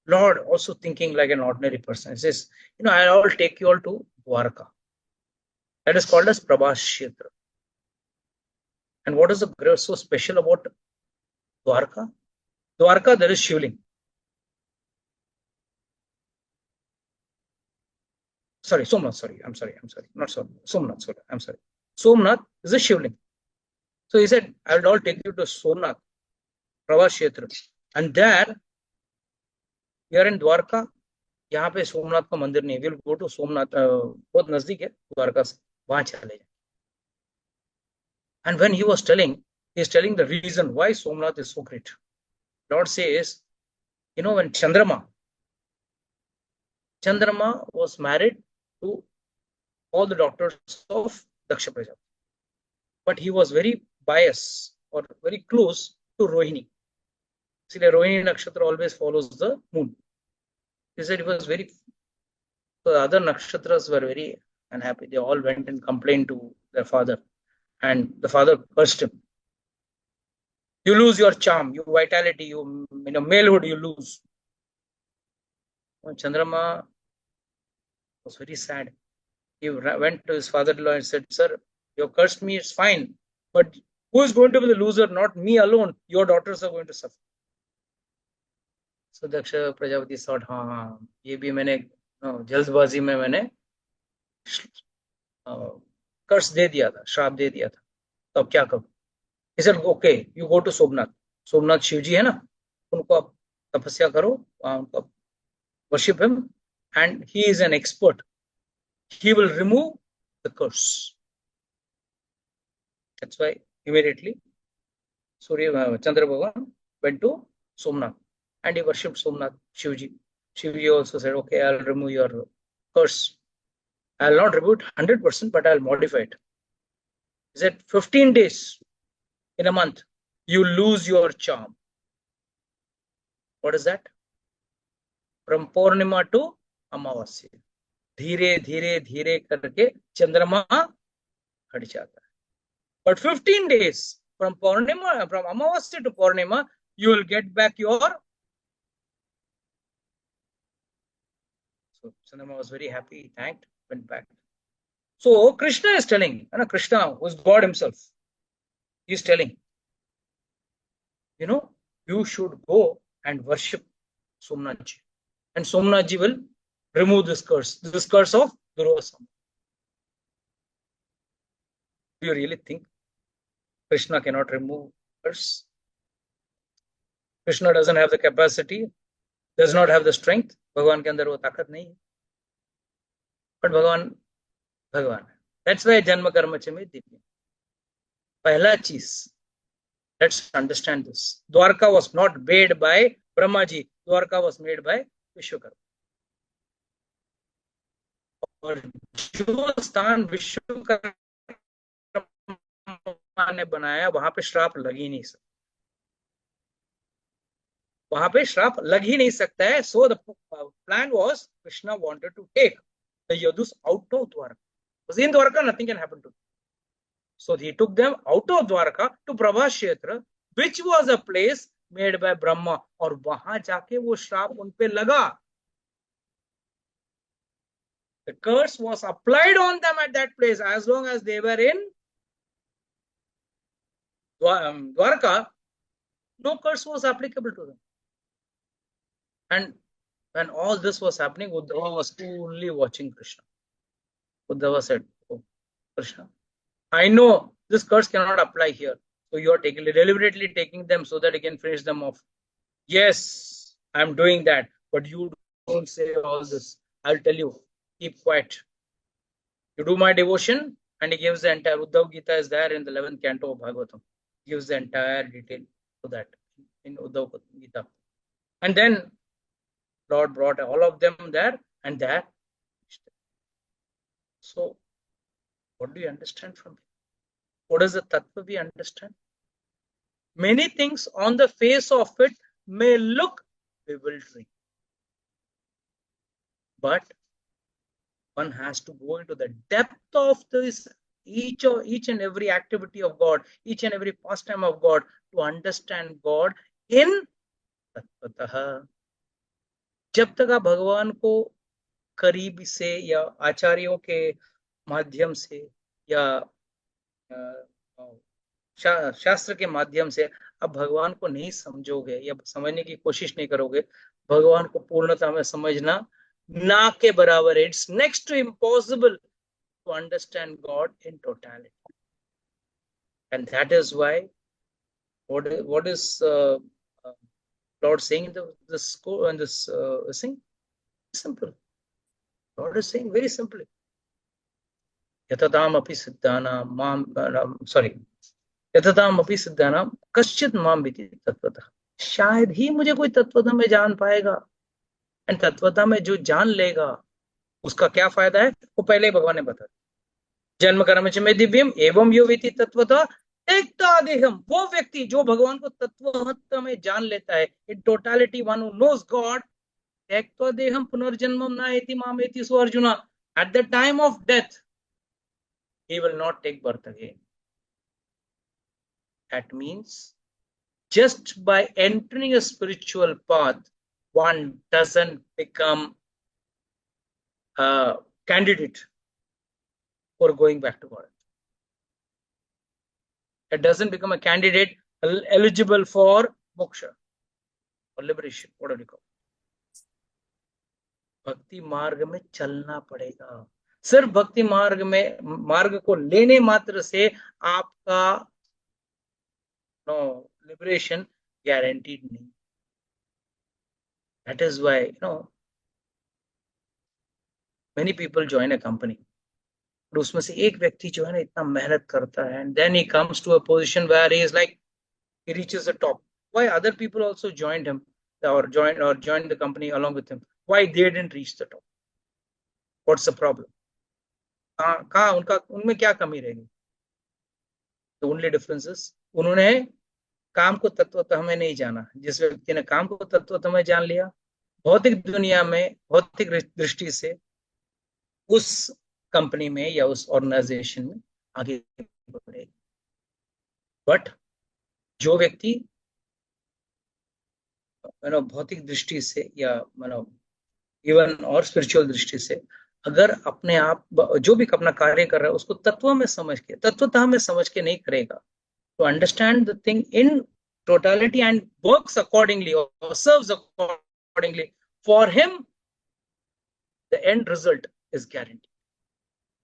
Lord also thinking like an ordinary person. He says, I'll take you all to Dwarka. That is called as Prabhas Kshetra. And what is so special about Dwarka? Dwarka, there is Shivling. Somnath, sorry. Not sorry. Somnath, sorry. I'm sorry. Somnath is a Shivling. So he said, I will all take you to Somnath, Pravas Kshetra. And there, we are in Dwarka. यहाँ पे सोमनाथ का मंदिर नहीं, will go to Somnath, बहुत नजदीक है द्वारका से, वहां चले जाए. And when he was telling, he is telling the reason why Somnath is so great. Lord says, you know, when Chandrama was married to all the daughters of Daksha Prajapati, but he was very biased or very close to Rohini. See, the Rohini nakshatra always follows the moon. He said he was very, the other nakshatras were very unhappy. They all went and complained to their father, and the father cursed him. You lose your charm, your vitality, you know, malehood you lose. When Chandrama was very sad. He went to his father-in-law and said, sir, you cursed me, it's fine. But who is going to be the loser? Not me alone. Your daughters are going to suffer. So Daksha Prajapati thought, हाँ, ये भी मैंने जल्दबाजी में मैंने कर्स दे दिया था, श्राप दे दिया था. तो अब क्या करूं? He said, okay, you go to Somnath. Somnath Shivji है ना, उनको आप तपस्या करो, उनको worship him, and he is an expert. He will remove the curse. That's why immediately Chandra Bhagavan went to Somnath and he worshipped Somnath Shivji. Shivji also said, okay, I'll remove your curse. I'll not remove it 100%, but I'll modify it. He said, 15 days in a month, you lose your charm. What is that? From Purnima to Amavasya. धीरे धीरे धीरे करके चंद्रमा हट जाता है. But 15 days from Purnima, from Amavasya to Purnima, you will get back your. So Chandrama was very happy, thanked, went back. So Krishna is telling, Krishna was God himself. He is telling, you know, you should go and worship Somnathji, and Somnathji will remove this curse of Durvasana. Do you really think Krishna cannot remove curse? Krishna doesn't have the capacity, does not have the strength. भगवान के अंदर वो ताकत नहीं है. But भगवान. That's why जन्म कर्म च में दिव्य. पहला चीज, let's understand this. Dwarka was not made by Brahma ji. Dwarka was made by Vishwakarma. और जो स्थान विश्वकर्मा ने बनाया वहां पे श्राप लग ही नहीं सकता. वहां पे श्राप लग ही नहीं सकता है. So the plan was, Krishna wanted to take the Yadus out of Dwarka. Because in Dwarka nothing can happen to them. So he took them out of Dwarka to Pravas Kshetra, which was a place made by Brahma. और वहां जाके वो श्राप उन पे लगा. The curse was applied on them at that place. As long as they were in Dwarka, no curse was applicable to them. And when all this was happening, Uddhava was only watching Krishna. Uddhava said, oh, Krishna, I know this curse cannot apply here. So you are deliberately taking them so that you can finish them off. Yes, I am doing that. But you don't say all this. I'll tell you. Keep quiet. You do my devotion, and he gives the entire. Uddhav Gita is there in the 11th canto of Bhagavatam. He gives the entire detail to that in Uddhav Gita. And then Lord brought all of them there, and there. So, what do you understand from it? What is the tattva we understand? Many things on the face of it may look bewildering, but one has to go into the depth of this, each and every activity of God, each and every pastime of God, to understand God in तत्वतः. जब तक आप भगवान को करीब से या आचार्यों के माध्यम से या शास्त्र के माध्यम से आप भगवान को नहीं समझोगे या समझने की कोशिश नहीं करोगे, भगवान को पूर्णता में समझना ना के बराबर है. It's next to impossible to understand God in totality. And that is why what is Lord saying in this thing? Simple. Lord is saying very simply. यतताम अपि सिद्धानां माम sorry यतताम अपि सिद्धानां कश्चित् माम विति तत्वतः, शायद ही मुझे कोई तत्वतः में जान पाएगा। एंड तत्वतः में जो जान लेगा उसका क्या फायदा है, वो पहले ही भगवान ने बताया। जन्म कर्म च में दिव्यम एवं यो विति तत्वतः त्यक्त्वा देहम, वो व्यक्ति जो भगवान को तत्वतः में जान लेता है, in totality one who knows God, त्यक्त्वा देहम पुनर्जन्मम नायति मामेति। So Arjuna, at the time of death he will not take birth again. That means just by entering a spiritual path, one doesn't become a candidate for going back to God. It doesn't become a candidate eligible for moksha or liberation, whatever you call it. भक्ति मार्ग में चलना पड़ेगा। सिर्फ भक्ति मार्ग को लेने मात्र से आपका लिबरेशन गारंटीड नहीं। That is why many people join a company, और उसमें से एक व्यक्ति जो है ना इतना मेहनत करता है, and then he comes to a position where he is like he reaches the top. Why other people also joined him or joined the company along with him? Why they didn't reach the top? What's the problem? उनमें क्या कमी रहेगी? The only difference is उन्होंने काम को तत्वतः में नहीं जाना। जिस व्यक्ति ने काम को तत्वतः में जान लिया, भौतिक दुनिया में भौतिक दृष्टि से उस कंपनी में या उस ऑर्गेनाइजेशन में आगे बढ़ेगा। बट जो व्यक्ति भौतिक दृष्टि से या इवन और स्पिरिचुअल दृष्टि से अगर अपने आप जो भी अपना कार्य कर रहा है उसको तत्व में समझ के, तत्वतः में समझ के नहीं करेगा, तो understand the thing in totality and works accordingly और serves accordingly, for him the end result is guaranteed,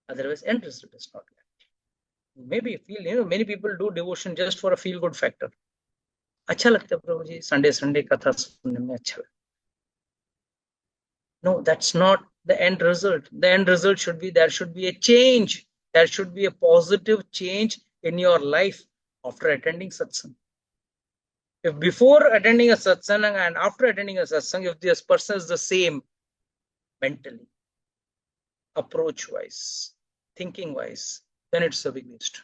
otherwise end result is not guaranteed. Maybe feel many people do devotion just for a feel good factor. अच्छा लगता है प्रभु जी, Sunday कथा सुनने में अच्छा लगता है। No, that's not the end result. The end result should be there should be a change. There should be a positive change in your life after attending satsang. If before attending a satsang and after attending a satsang, if this person is the same mentally, approach wise, thinking wise, then it's a big waste.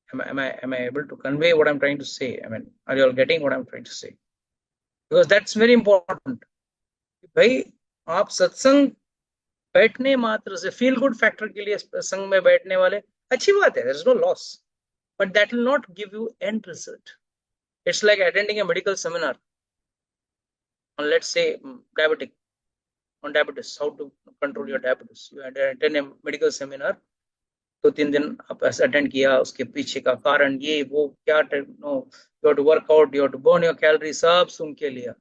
Am I able to convey what I'm trying to say? I mean, are you all getting what I'm trying to say? Because that's very important. भाई आप सत्संग बैठने मात्र से feel good factor के लिए सत्संग में बैठने वाले, अच्छी बात है, there is no loss, but that will not give you end result. It's like attending a medical seminar on, let's say, diabetes, how to control your diabetes. You attend a medical seminar, 2-3 दिन आप attend किया, उसके पीछे का कारण ये वो क्या, you have to work out, you have to burn your calorie, सब सुन के लिया,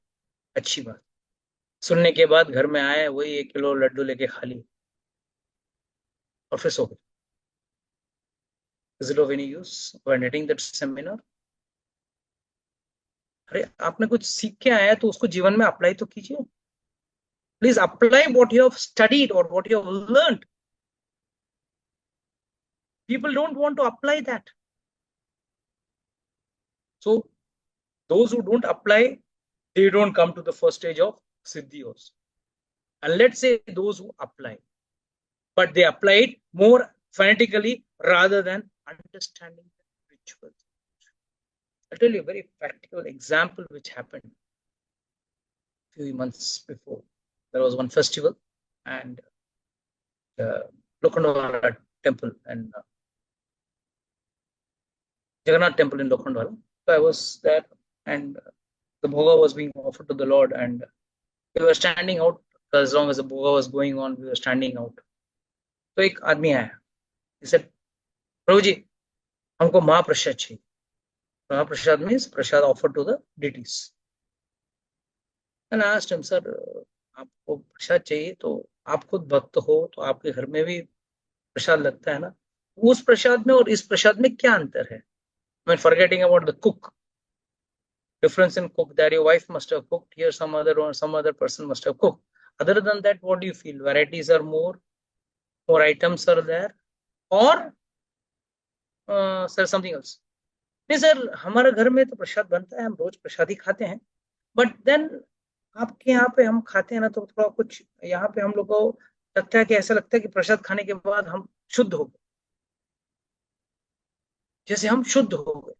अच्छी बात। सुनने के बाद घर में आए, वही 1 किलो लड्डू लेके खा लिए और फिर सो गए। Is it of any use for attending that seminar? अरे आपने कुछ सीख के आया तो उसको जीवन में अप्लाई तो कीजिए। Please apply what you have studied or what you have learned. People don't want to apply that. So those who don't apply, they don't come to the first stage of Siddhi also. And let's say those who apply, but they apply it more fanatically rather than understanding the rituals. I'll tell you a very practical example which happened a few months before. There was one festival and Lokhandwala temple and Jagannath temple in Lokhandwala. So I was there and the bhoga was being offered to the Lord and we were standing out. As long as the bhoga was going on, we were standing out. So एक आदमी आया. He said, प्रभु जी, हमको महाप्रसाद चाहिए. Mahaprasad means prasad offered to the deities. And I asked him, sir, आपको प्रसाद चाहिए तो आप खुद भक्त हो तो आपके घर में भी प्रसाद लगता है ना, उस प्रसाद में और इस प्रसाद में क्या अंतर है? I mean, forgetting about the cook, difference in cook, that your wife must have cooked, here some other person must have cooked. Other than that, what do you feel? Varieties are more items are there, or sir something else? नहीं sir, हमारे घर में तो प्रसाद बनता है, हम रोज प्रसाद ही खाते हैं, बट देन आपके यहाँ पे हम खाते हैं ना, तो थोड़ा कुछ यहाँ पे हम लोग को लगता है कि ऐसा लगता है कि प्रसाद खाने के बाद हम शुद्ध हो गए, जैसे हम शुद्ध हो गए।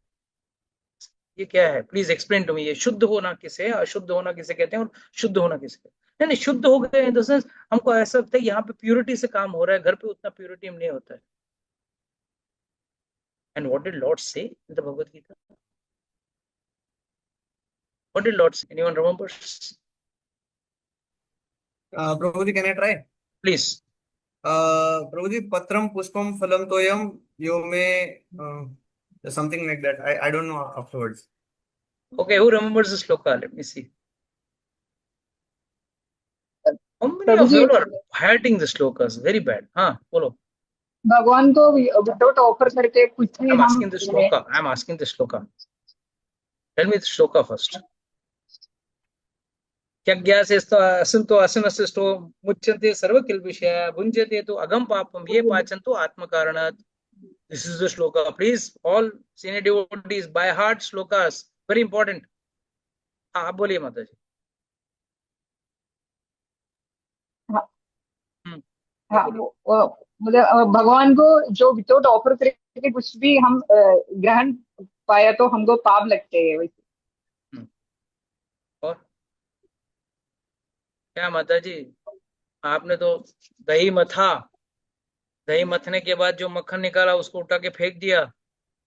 ये क्या है? Please explain to me. ये शुद्ध होना किसे, अशुद्ध होना किसे कहते हैं, और शुद्ध होना किसे कहते हैं? नहीं नहीं, शुद्ध हो गए इन द सेंस हमको ऐसा लगता है यहाँ पे प्योरिटी से काम हो रहा है, घर पे उतना प्योरिटी नहीं होता है। And what did Lord say in the Bhagavad Gita? What did Lord say? Anyone remembers? Prabhuji, can I try? Please. Prabhuji, patram pushpam phalam toyam yo may something like that. I don't know afterwards. Okay, who remembers the shloka? Let me see. How many of you are hiding the shlokas? Very bad. हाँ, बोलो। भगवान को without offer करके कुछ भी I'm हम asking the shloka. I'm asking the shloka. Tell me the shloka first. यज्ञासेस्तो असंतो असनसिष्टो मुच्यन्ते सर्वकिल्बिषया भुञ्जते तो अगम पापम ये पाचन्तो आत्मकारणात्. This is the shloka. Please, all senior devotees, by heart shlokas. Very important. हाँ, आप बोलिए माता जी। हाँ, मुझे भगवान को जो विदाउट ऑफर करके कुछ भी हम ग्रहण पाया तो हमको पाप लगते हैं वैसे। और क्या माता जी, आपने तो दही मथा, दही मथने के बाद जो मक्खन निकाला उसको उठा के फेंक दिया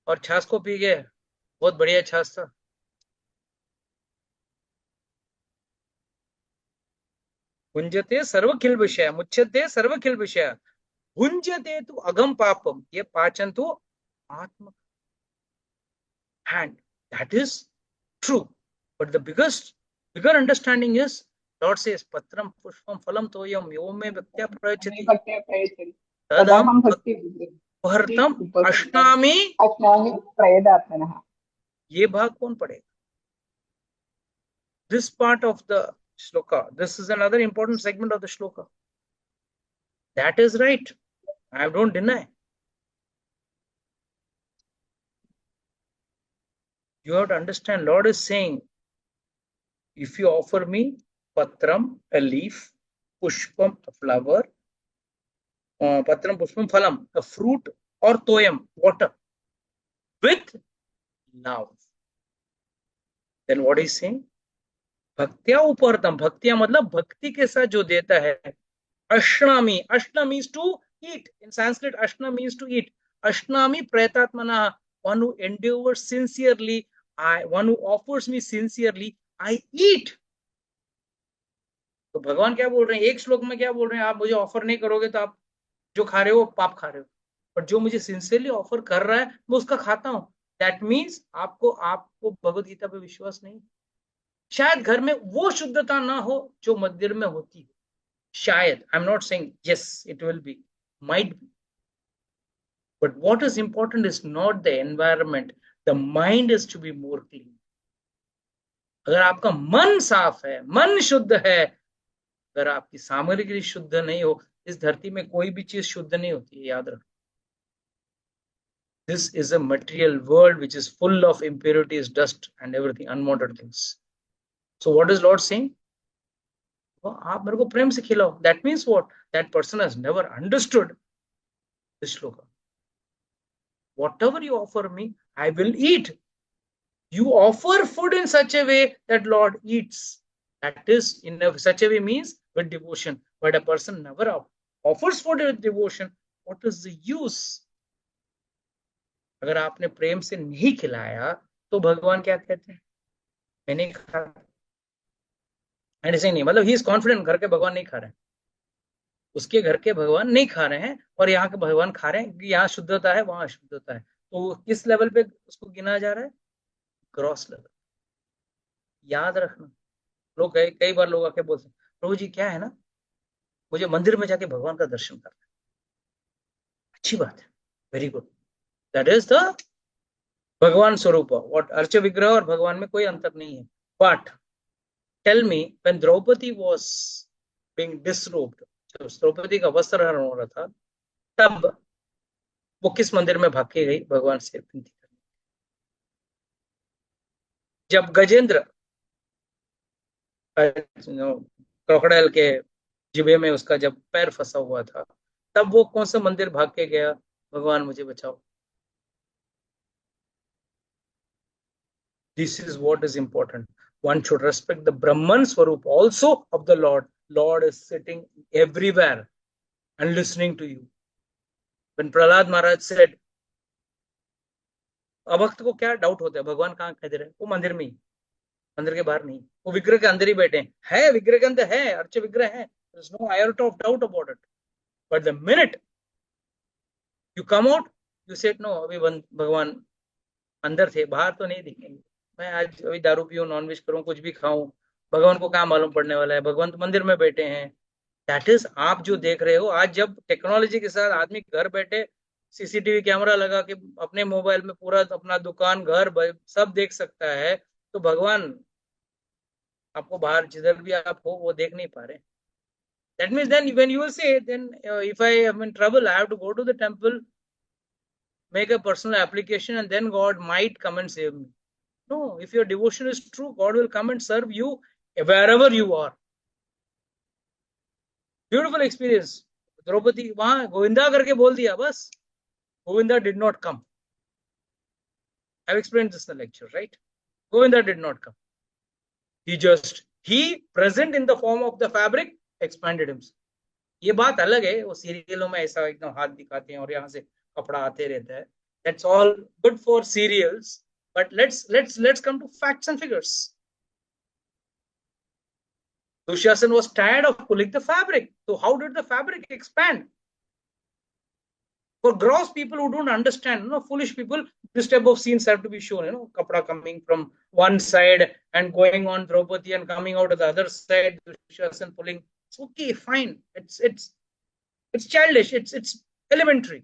और छाछ को पी गए। बहुत बढ़िया छाछ था। भुंजते सर्वखिल विषय मुच्यते सर्वखिल विषय भुंजते तो अगम पापम ये पाचन तो आत्म hand. That is true. But the bigger understanding is, Lord says, Patram Pushpam Phalam Toyam Yome Bhaktya Prayachati Tadam Bhartam Ashnami. ये भाग कौन पढ़ेगा? This part of the shloka, this is another important segment of the shloka. That is right. I don't deny. You have to understand, Lord is saying, if you offer me patram, a leaf, pushpam, a flower, patram, pushpam, phalam, a fruit, or toyam, water, with love, then what is saying? Bhaktya upartam, bhaktya मतलब भक्ति के साथ जो देता है। Ashnami, ashna means to eat. In Sanskrit, ashna means to eat. Ashnami prayatatmana, one who endeavors sincerely, one who offers me sincerely, I eat. तो भगवान क्या बोल रहे हैं? एक श्लोक में क्या बोल रहे हैं? आप मुझे ऑफर नहीं करोगे तो आप जो खा रहे हो पाप खा रहे हो, पर जो मुझे सिंसियरली ऑफर कर रहा है मैं उसका खाता हूं। दैट मीन्स आपको भगवद गीता पे विश्वास नहीं। शायद घर में वो शुद्धता ना हो जो मंदिर में होती है, शायद। I am not saying yes it will be, might be, but what is important is not the environment, the mind is to be more clean. अगर आपका मन साफ है, मन शुद्ध है, अगर आपकी सामग्री शुद्ध नहीं हो, इस धरती में कोई भी चीज शुद्ध नहीं होती है, याद रखो। This is a material world which is full of impurities, dust and everything, unwanted things. So what is Lord saying? आप मेरे को प्रेम से खिलाओ. That means what? That person has never understood this shloka. Whatever you offer me, I will eat. You offer food in such a way that Lord eats. That is, in such a way means with devotion. But a person never offers food with devotion. What is the use? अगर आपने प्रेम से नहीं खिलाया तो भगवान क्या कहते हैं? मैं नहीं खा रहा। ऐसे नहीं, मतलब ही इज कॉन्फिडेंट घर के भगवान नहीं खा रहे हैं, उसके घर के भगवान नहीं खा रहे हैं और यहाँ के भगवान खा रहे हैं। यहाँ शुद्धता है, वहां अशुद्धता है। तो किस लेवल पे उसको गिना जा रहा है? Gross level. याद रखना। लोग कई बार लोग आके बोलते हैं, प्रभु जी क्या है ना, मुझे मंदिर में जाके भगवान का दर्शन करना है। अच्छी बात है, Very good. That is the Bhagwan Swarupa. What Archa Vigraha और भगवान में कोई अंतर नहीं है. But tell me, when Draupadi was being disrobed, जब द्रौपदी का वस्त्र हरण हो रहा था, तब वो किस मंदिर में भाग के गई भगवान से विनती करने? जब गजेंद्र क्रोकोडाइल के जिबे में उसका जब पैर फंसा हुआ था, तब वो कौन सा मंदिर भाग के गया? भगवान मुझे बचाओ. This is what is important. One should respect the Brahman Swarup also of the Lord. Lord is sitting everywhere and listening to you. When Prahlad Maharaj said, अभक्त को क्या डाउट होता है भगवान कहाँ कह दे रहे हैं? वो मंदिर में ही, मंदिर के बाहर नहीं. वो विग्रह के अंदर ही बैठे हैं, विग्रह के अंदर है, अर्च विग्रह है. There is no iota of doubt about it. But the minute you come out, you said no, अभी भगवान अंदर थे, बाहर तो नहीं दिखेंगे. मैं आज अभी दारू पीऊं, नॉनवेज करूं, कुछ भी खाऊं, भगवान को क्या मालूम पड़ने वाला है? भगवान तो मंदिर में बैठे हैं. दैट इज आप जो देख रहे हो आज, जब टेक्नोलॉजी के साथ आदमी घर बैठे सीसीटीवी कैमरा लगा के अपने मोबाइल में पूरा अपना दुकान, घर सब देख सकता है, तो भगवान आपको बाहर जिधर भी आप हो वो देख नहीं पा रहे. That means then when you will say, then if I am in trouble, I have to go to the temple, make a personal application, and then God might come and save me. No, if your devotion is true, God will come and serve you wherever you are. Beautiful experience. Draupadi वहां गोविंदा करके बोल दिया, बस Govinda did not come. I've explained this in the lecture, right? Govinda did not come. He present in the form of the fabric, expanded himself. ये बात अलग है, वो सीरियलों में ऐसा एकदम हाथ दिखाते हैं और यहाँ से कपड़ा आते रहता है. That's all good for serials, but let's come to facts and figures. Dushasan was tired of pulling the fabric. So how did the fabric expand? For gross people who don't understand, foolish people, this type of scenes have to be shown. Kapra coming from one side and going on Draupadi and coming out of the other side, Dushasan pulling. It's okay, fine. It's childish. It's elementary.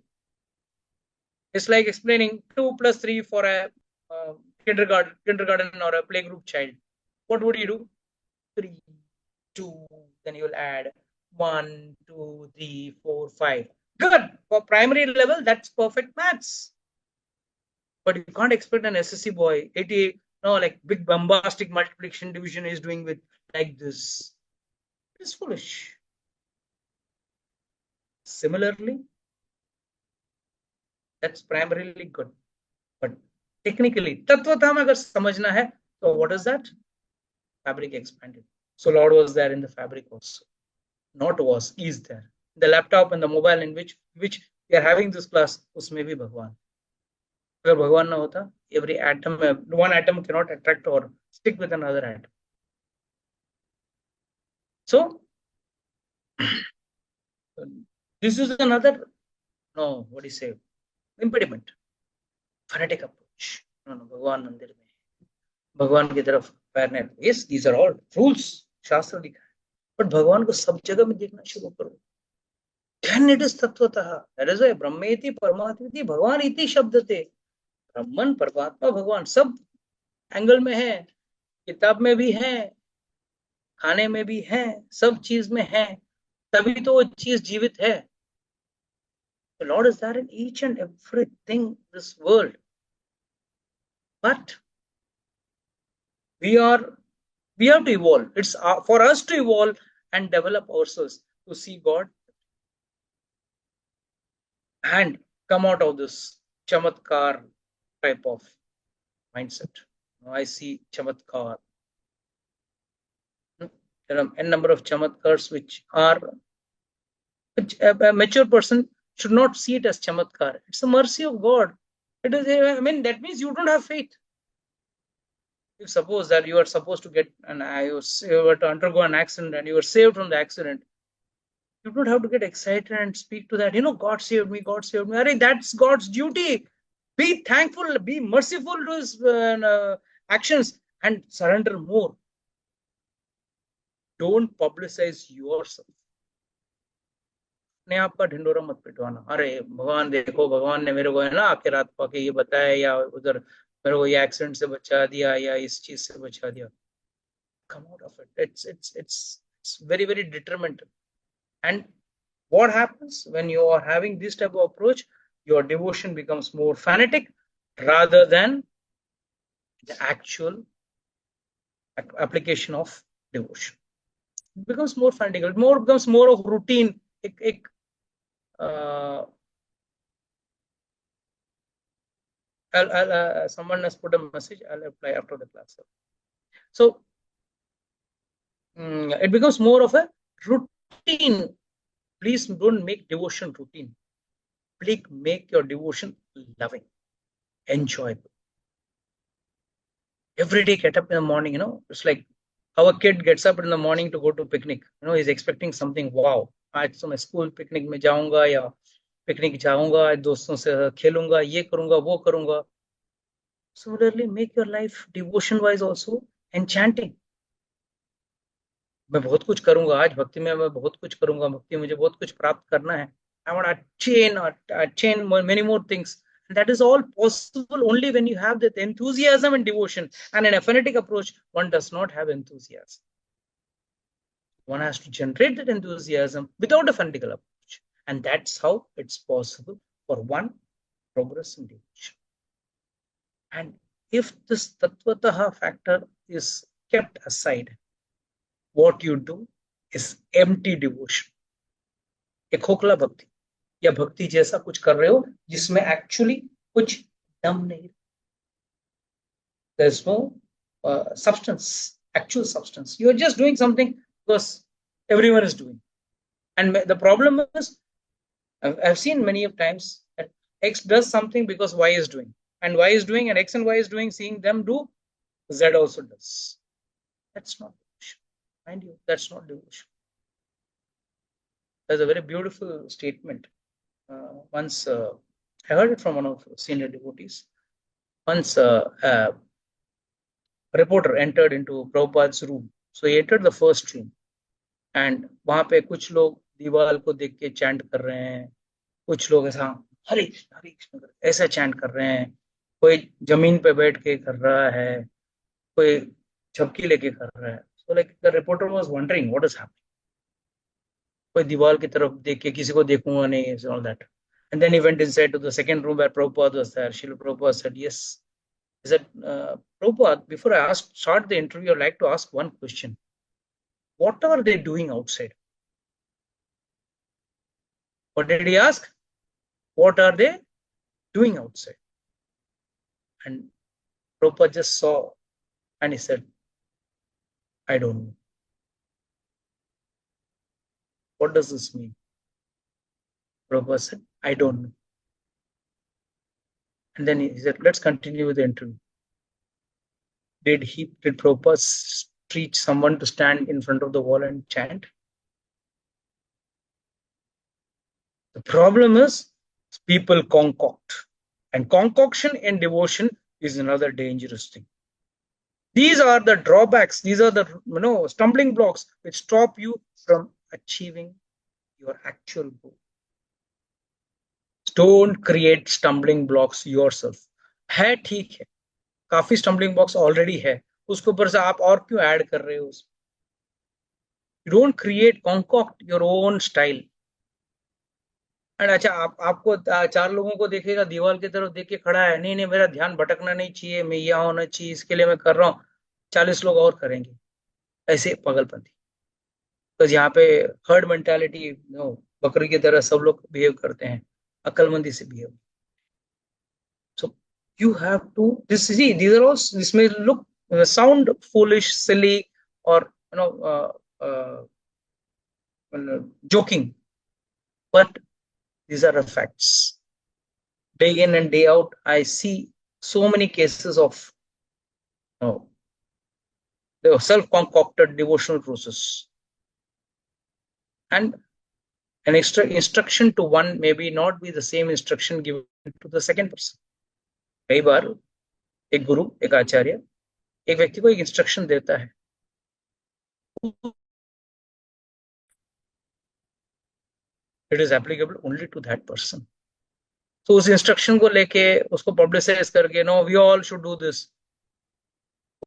It's like explaining 2 + 3 for a kindergarten or a playgroup child. What would you do? 3, 2, then you will add 1, 2, 3, 4, 5. Good. For primary level, that's perfect maths. But you can't expect an SSC boy, 80, like big bombastic multiplication division is doing with like this. It's foolish. Similarly, that's primarily good. But technically, Tattvata mein agar samajhna hai, so what is that? Fabric expanded. So Lord was there in the fabric also. Not was, is there. The laptop and the mobile in which we are having this class, उसमें भी भगवान. अगर भगवान ना होता, every atom, one atom cannot attract or stick with another atom. So this is another, what do you say, impediment, fanatic approach. No, भगवान मंदिर में, भगवान की तरफ पैर नहीं. Yes, these are all rules, शास्त्र लिखा है, but भगवान को सब जगह में देखना शुरू करो. Then it is तत्वतः. That is why ब्रह्मेति परमात्मेति भगवान इति शब्दते. ब्रह्मन, परमात्मा, भगवान सब एंगल में है, किताब में भी है, खाने में भी है, सब चीज में है, तभी तो वो चीज जीवित है. The Lord is there in each and everything in this world. But we have to evolve. It's for us to evolve and develop ourselves to see God and come out of this chamatkar type of mindset. I see chamatkar. There are a number of chamatkars which a mature person should not see it as chamatkar. It's the mercy of God. It is. That means you don't have faith. If suppose that you are supposed to get you were to undergo an accident and you were saved from the accident, you don't have to get excited and speak to that. God saved me. God saved me. That's God's duty. Be thankful. Be merciful to His actions and surrender more. Don't publicize yourself. अपने आप का ढिंडोरा मत पिटवाना, अरे भगवान देखो, भगवान ने मेरे को है ना आके रात को आके ये बताया, या उधर मेरे को ये एक्सीडेंट से बचा दिया, या इस चीज से बचा दिया. Come out of it. It's very, very determined. And what happens when you are having this type of approach? Your devotion becomes more fanatic rather than the actual application of devotion. It becomes more fanatic. It becomes more of routine. Someone has put a message. I'll reply after the class. So it becomes more of a routine. Please don't make devotion routine. Please make your devotion loving, enjoyable. Every day get up in the morning, it's like our kid gets up in the morning to go to picnic. He's expecting something. Wow, आज तो मैं school picnic में जाऊंगा, या picnic जाऊंगा, दोस्तों से खेलूंगा, ये करूंगा, वो करूंगा. Similarly, make your life devotion wise also enchanting. मैं बहुत कुछ करूंगा आज भक्ति में, मैं बहुत कुछ करूंगा भक्ति में, मुझे बहुत कुछ प्राप्त करना है. I want to attain many more things. And that is all possible only when you have that enthusiasm and devotion. And in a fanatic approach, one does not have enthusiasm. One has to generate that enthusiasm without a fanatical approach. And that's how it's possible for one progress in devotion. And if this tattvataha factor is kept aside, what you do is empty devotion. एक खोखला भक्ति या भक्ति जैसा कुछ कर रहे हो जिसमें एक्चुअली कुछ दम नहीं. There's no substance, actual substance. You're just doing something because everyone is doing. And the problem is, I've seen many of times that X does something because Y is doing. And Y is doing, and X and Y is doing, seeing them do, Z also does. That's not devotion. Mind you, that's not devotion. There's a very beautiful statement. Once I heard it from one of senior devotees. Once a reporter entered into Prabhupada's room. So he entered the first room. And वहां पे कुछ लोग दीवार को देख के chant कर रहे हैं, कुछ लोग ऐसा हरे कृष्ण ऐसा चैंट कर रहे हैं, कोई जमीन पे बैठ के कर रहा है, कोई झपकी लेके कर रहा है. So like the reporter was wondering what is happening. कोई दीवार की तरफ देख के किसी को देखूंगा नहीं, all that. And then he went inside to the second room where Prabhupada was there. Srila Prabhupada said, yes. He said, Prabhupada, before I start the interview, I'd like to ask one question. What are they doing outside? What did he ask? What are they doing outside? And Prabhupada just saw and he said, I don't know. What does this mean? Prabhupada said, I don't know. And then he said, let's continue with the interview. Did Prabhupada teach someone to stand in front of the wall and chant? The problem is people concoct. And concoction in devotion is another dangerous thing. These are the drawbacks. These are the stumbling blocks which stop you from achieving your actual goal. Don't create stumbling blocks yourself. है ठीक है, काफी stumbling blocks already है, उसके ऊपर से आप और क्यों ऐड कर रहे हो? You don't create, concoct your own style. And अच्छा आपको चार लोगों को देखेगा, दीवार की तरफ देख के खड़ा है, नहीं मेरा ध्यान भटकना नहीं चाहिए, मैं यहाँ होना चाहिए, इसके लिए मैं कर रहा हूँ, 40 लोग और करेंगे. ऐसे पागलपंथी. तो यहाँ पे हर्ड मेंटालिटी, बकरी की तरह सब लोग बिहेव करते हैं, अकलमंदी से behave. So you have to, this may look sound foolish, silly, or joking, but these are the facts. Day in and day out, I see so many cases of the self-concocted devotional process. And an extra instruction to one may not be the same instruction given to the second person. कई बार एक गुरु, एक आचार्य एक व्यक्ति को एक instruction देता है, It is applicable only to that person. तो उस इंस्ट्रक्शन को लेके उसको पब्लिसाइज करके no we all should do this.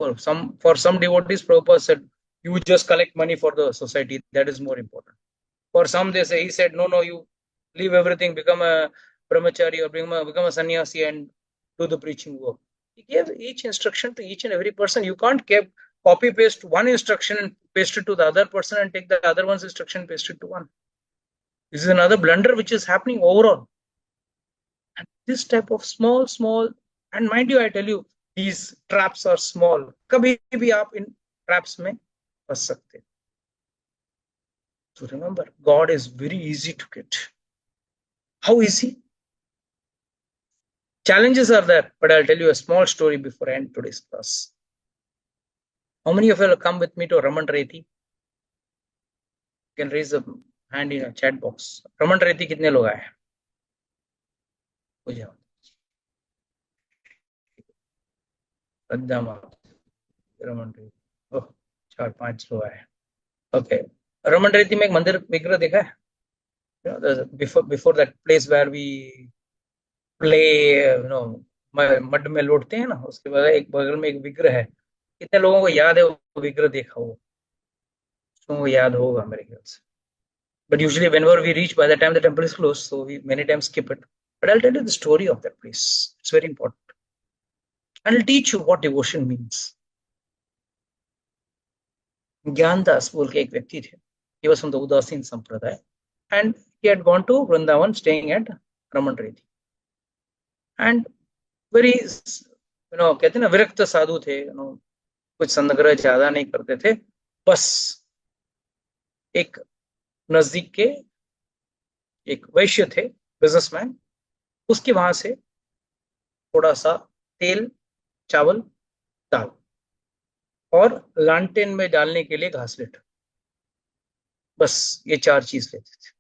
For some devotees, Prabhupada said, you just collect money for the society. That is more important. For some, they say, he said, no, you leave everything, become a brahmachari or become a sannyasi and do the preaching work. He gave each instruction to each and every person. You can't copy paste one instruction and paste it to the other person and take the other one's instruction and paste it to one. This is another blunder which is happening overall. And this type of small, and mind you, I tell you, these traps are small. कभी भी आप इन traps में फंस सकते हैं. So remember, God is very easy to get. How easy? Challenges are there, but I'll tell you a small story before I end today's class. How many of you will come with me to Raman Reti? You can raise a hand in a chat box. Raman Reti कितने लोग आए? हो जाओ. रमन रेती. ओह, 4-5 लोग आए. Okay. Raman रेती में एक मंदिर विग्रह देखा है? Before that place where we play, mud में लौटते हैं ना, उसके बाद एक बगल में एक विग्रह है. कितने लोगों को याद है वो विग्रह देखा हो? उसको याद होगा मेरे ख्याल से. But usually whenever we reach, by the time the temple is closed, so we many times skip it. But I'll tell you the story of that place. It's very important. And I'll teach you what devotion means. Gyandas बोल के एक व्यक्ति थे. He was from the Udasin Sampradaya, and he had gone to Vrindavan, staying at Raman Reti. And very, कहते हैं ना, विरक्त साधु थे. कुछ संग्रह ज्यादा नहीं करते थे. बस एक नजदीक के एक वैश्य थे, बिजनेसमैन. उसके वहां से थोड़ा सा तेल, चावल, दाल और लालटेन में डालने के लिए घासलेट, बस ये 4 चीज लेते थे.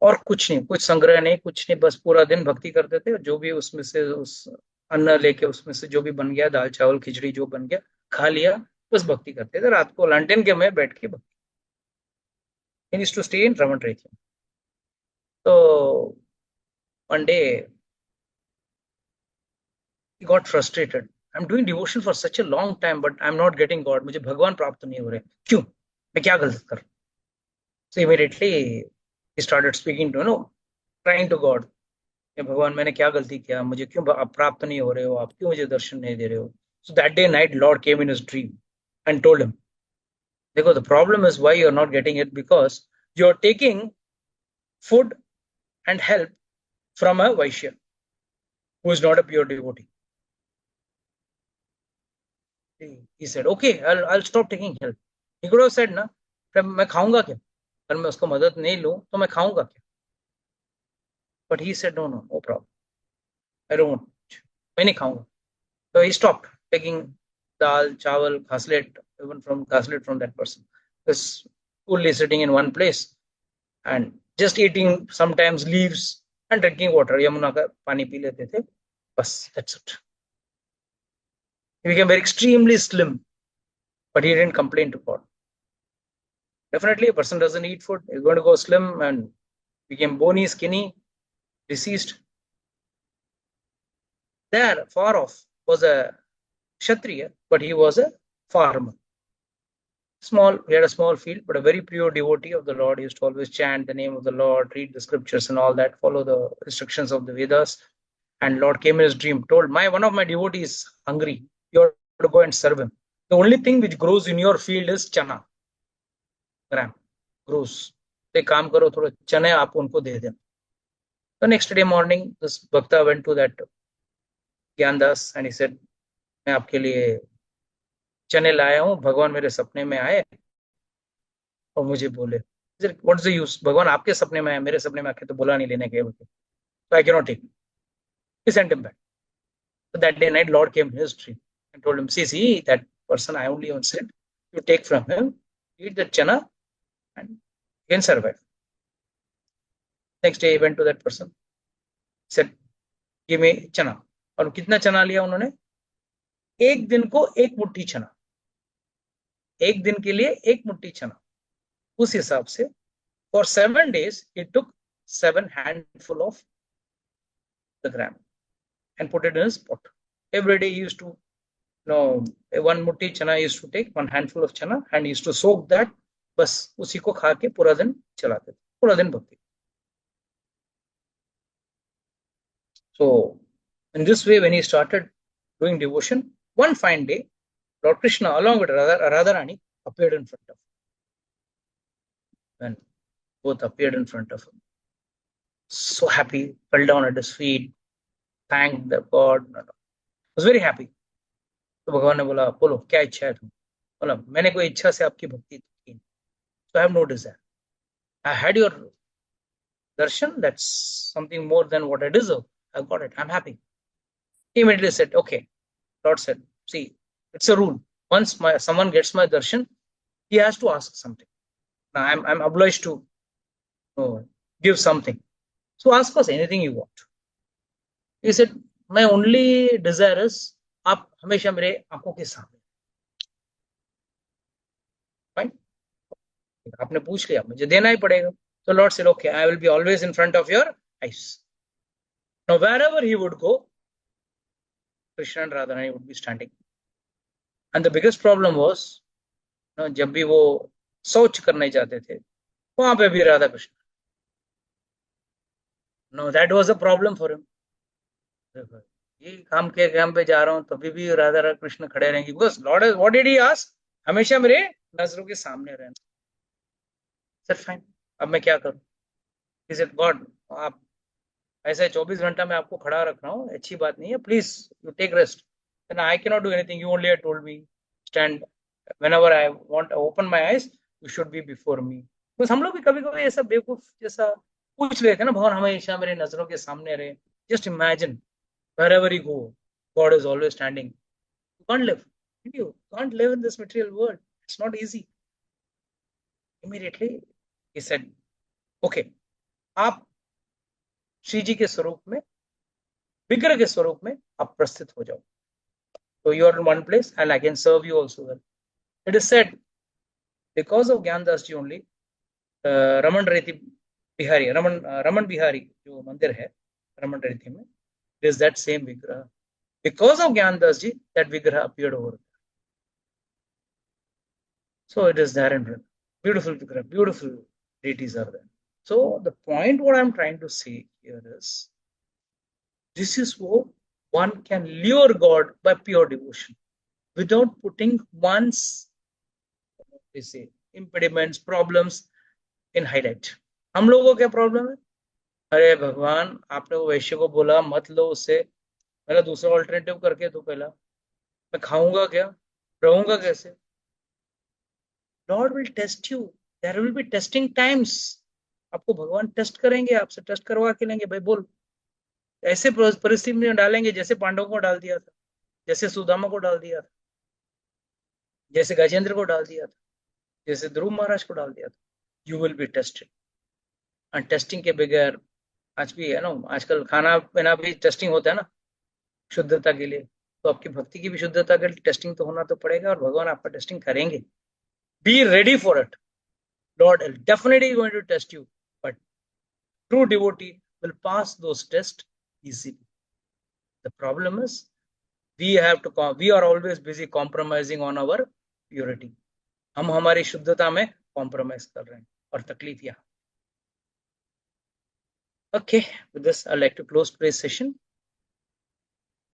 और कुछ नहीं, कुछ संग्रह नहीं, कुछ नहीं. बस पूरा दिन भक्ति करते थे. जो भी उसमें से उस अन्न लेके उसमें से जो भी बन गया, दाल चावल खिचड़ी जो बन गया, खा लिया, बस भक्ति करते थे. रात को लालटेन के में बैठ के भक्ति. He used to stay in Raman Reti. So one day he got frustrated. I'm doing devotion for such a long time, but I'm not getting God. मुझे भगवान प्राप्त नहीं हो रहे. क्यों? मैं क्या गलत कर? So immediately he started speaking to, crying to God. भगवान मैंने क्या गलती किया? मुझे क्यों आप प्राप्त नहीं हो रहे हो? आप क्यों मुझे दर्शन नहीं दे रहे हो? So that day night, Lord came in his dream and told him, देखो, the problem is why you're not getting it, because you're taking food and help from a Vaishya who is not a pure devotee. He said, okay, I'll stop taking help. He could have said, ना, मैं खाऊंगा क्या? अगर मैं उसको मदद नहीं लूं तो मैं खाऊंगा क्या? But he said, no problem. I don't want. मैं नहीं खाऊंगा. So he stopped taking dal, chawal, घासलेट, even from घासलेट from that person. Just coolly sitting in one place and just eating sometimes leaves and drinking water. Yamuna का पानी P लेते थे. बस, that's it. He became very extremely slim, but he didn't complain to God. Definitely, a person doesn't eat food, is going to go slim and became bony, skinny, deceased. There, far off, was a Kshatriya, but he was a farmer. He had a small field, but a very pure devotee of the Lord. He used to always chant the name of the Lord, read the scriptures and all that, follow the instructions of the Vedas. And Lord came in his dream, told, one of my devotees is hungry. You have to go and serve him. The only thing which grows in your field is chana. Gram grows. They काम करो थोड़ा चने आप उनको दे दें. The next day morning, this Bhakta went to that Gyandas and he said, मैं आपके लिए चने लाया हूँ. भगवान मेरे सपने में आए और मुझे बोले, what's the use? भगवान आपके सपने में आए, मेरे सपने में आके तो बोला नहीं लेने के. So I cannot take. He sent him back. So that day night, Lord came in his dream and told him, see, that person I only said, you take from him, eat the chana, and you can survive. Next day, he went to that person, said, give me chana. और कितना चना लिया उन्होंने? एक दिन को एक मुट्ठी चना. एक दिन के लिए एक मुट्ठी चना. उस हिसाब से For 7 days, he took 7 handful of the gram and put it in his pot. Every day he used to, one mutti chana he used to take, 1 handful of chana, and he used to soak that. बस उसी को खा के पूरा दिन चलाते थे, पूरा दिन भक्ति. So in this way, when he started doing devotion, one fine day, Lord Krishna, along with Radharani, appeared in front of him. When both appeared in front of him, so happy, fell down at his feet, thanked the God, was very happy. तो भगवान ने बोला, बोलो क्या इच्छा है तुम? बोला, मैंने कोई इच्छा से आपकी भक्ति की, so I have no desire. I had your darshan, that's something more than what I deserve. I got it, I'm happy. He immediately said, okay. Lord said, see, it's a rule. Once someone gets my darshan, he has to ask something. Now I'm obliged to give something. So ask us anything you want. He said, my only desire is आप हमेशा मेरे आंखों के सामने. Fine? आपने पूछ लिया, मुझे देना ही पड़ेगा. So Lord said, okay, I will be always in front of your eyes. Now wherever he would go, Krishna and Radharani would be standing. And the biggest problem was, जब भी वो शौच करने जाते थे, वहां पे भी Radha Krishna. No, that was a problem for him. ये काम पे जा रहा हूं, तभी भी राधा कृष्ण खड़े रहेंगे. Because Lord, what did he ask? हमेशा मेरे नजरों के सामने रहना. Said fine. अब मैं क्या करूं? He said, God, आप ऐसे 24 घंटा में आपको खड़ा रख रहा हूं, अच्छी बात नहीं है. Please, you take rest. Then I cannot do anything. You only had told me stand. Whenever I want to open my eyes, you should be before me. Because हम लोग भी कभी-कभी ऐसा बेवकूफ जैसा पूछ लेते हैं ना, भगवान हमेशा मेरे नजरों के सामने रहे. Just imagine, wherever you go, God is always standing. You can't live. You can't live in this material world. It's not easy. Immediately, he said, okay, आप श्री जी के स्वरूप में, विग्रह के स्वरूप में आप प्रस्थित हो जाओ. So you are in one place and I can serve you also well. It is said, because of Gyandas ji only, Raman Reti Bihari, Raman Bihari, जो मंदिर है Raman Reti में, it is that same Vigraha. Because of Gyandas ji, that Vigraha appeared over there. So it is there in beautiful Vigraha, beautiful deities are there. So the point what I'm trying to say here is, this is how one can lure God by pure devotion, without putting one's impediments, problems in highlight. हम लोगों को क्या problem है? अरे भगवान, आपने वो वैश्य को बोला मत लो उससे, मेरा दूसरा ऑल्टरनेटिव करके दो पहला. मैं खाऊंगा क्या, रहूंगा कैसे? Lord will test you. There will be testing times. आपको भगवान टेस्ट करेंगे, आपसे टेस्ट करवा के लेंगे. भाई बोल, ऐसे परिस्थिति में डालेंगे जैसे पांडवों को डाल दिया था, जैसे सुदामा को डाल दिया था, जैसे गजेंद्र को डाल दिया था, जैसे ध्रुव महाराज को डाल दिया था. You will be tested. और टेस्टिंग के बगैर, आज भी है ना, आजकल खाना पीना भी टेस्टिंग होता है ना, शुद्धता के लिए. तो आपकी भक्ति की भी शुद्धता के लिए टेस्टिंग तो होना तो पड़ेगा, और भगवान आपका टेस्टिंग करेंगे. Be ready for it. Lord is definitely going to test you, but true devotee will pass those tests easily. The problem is, we are always busy compromising on our purity. हम हमारी शुद्धता में compromise कर रहे हैं, और तकलीफ यहाँ. Okay, with this I'd like to close today's session.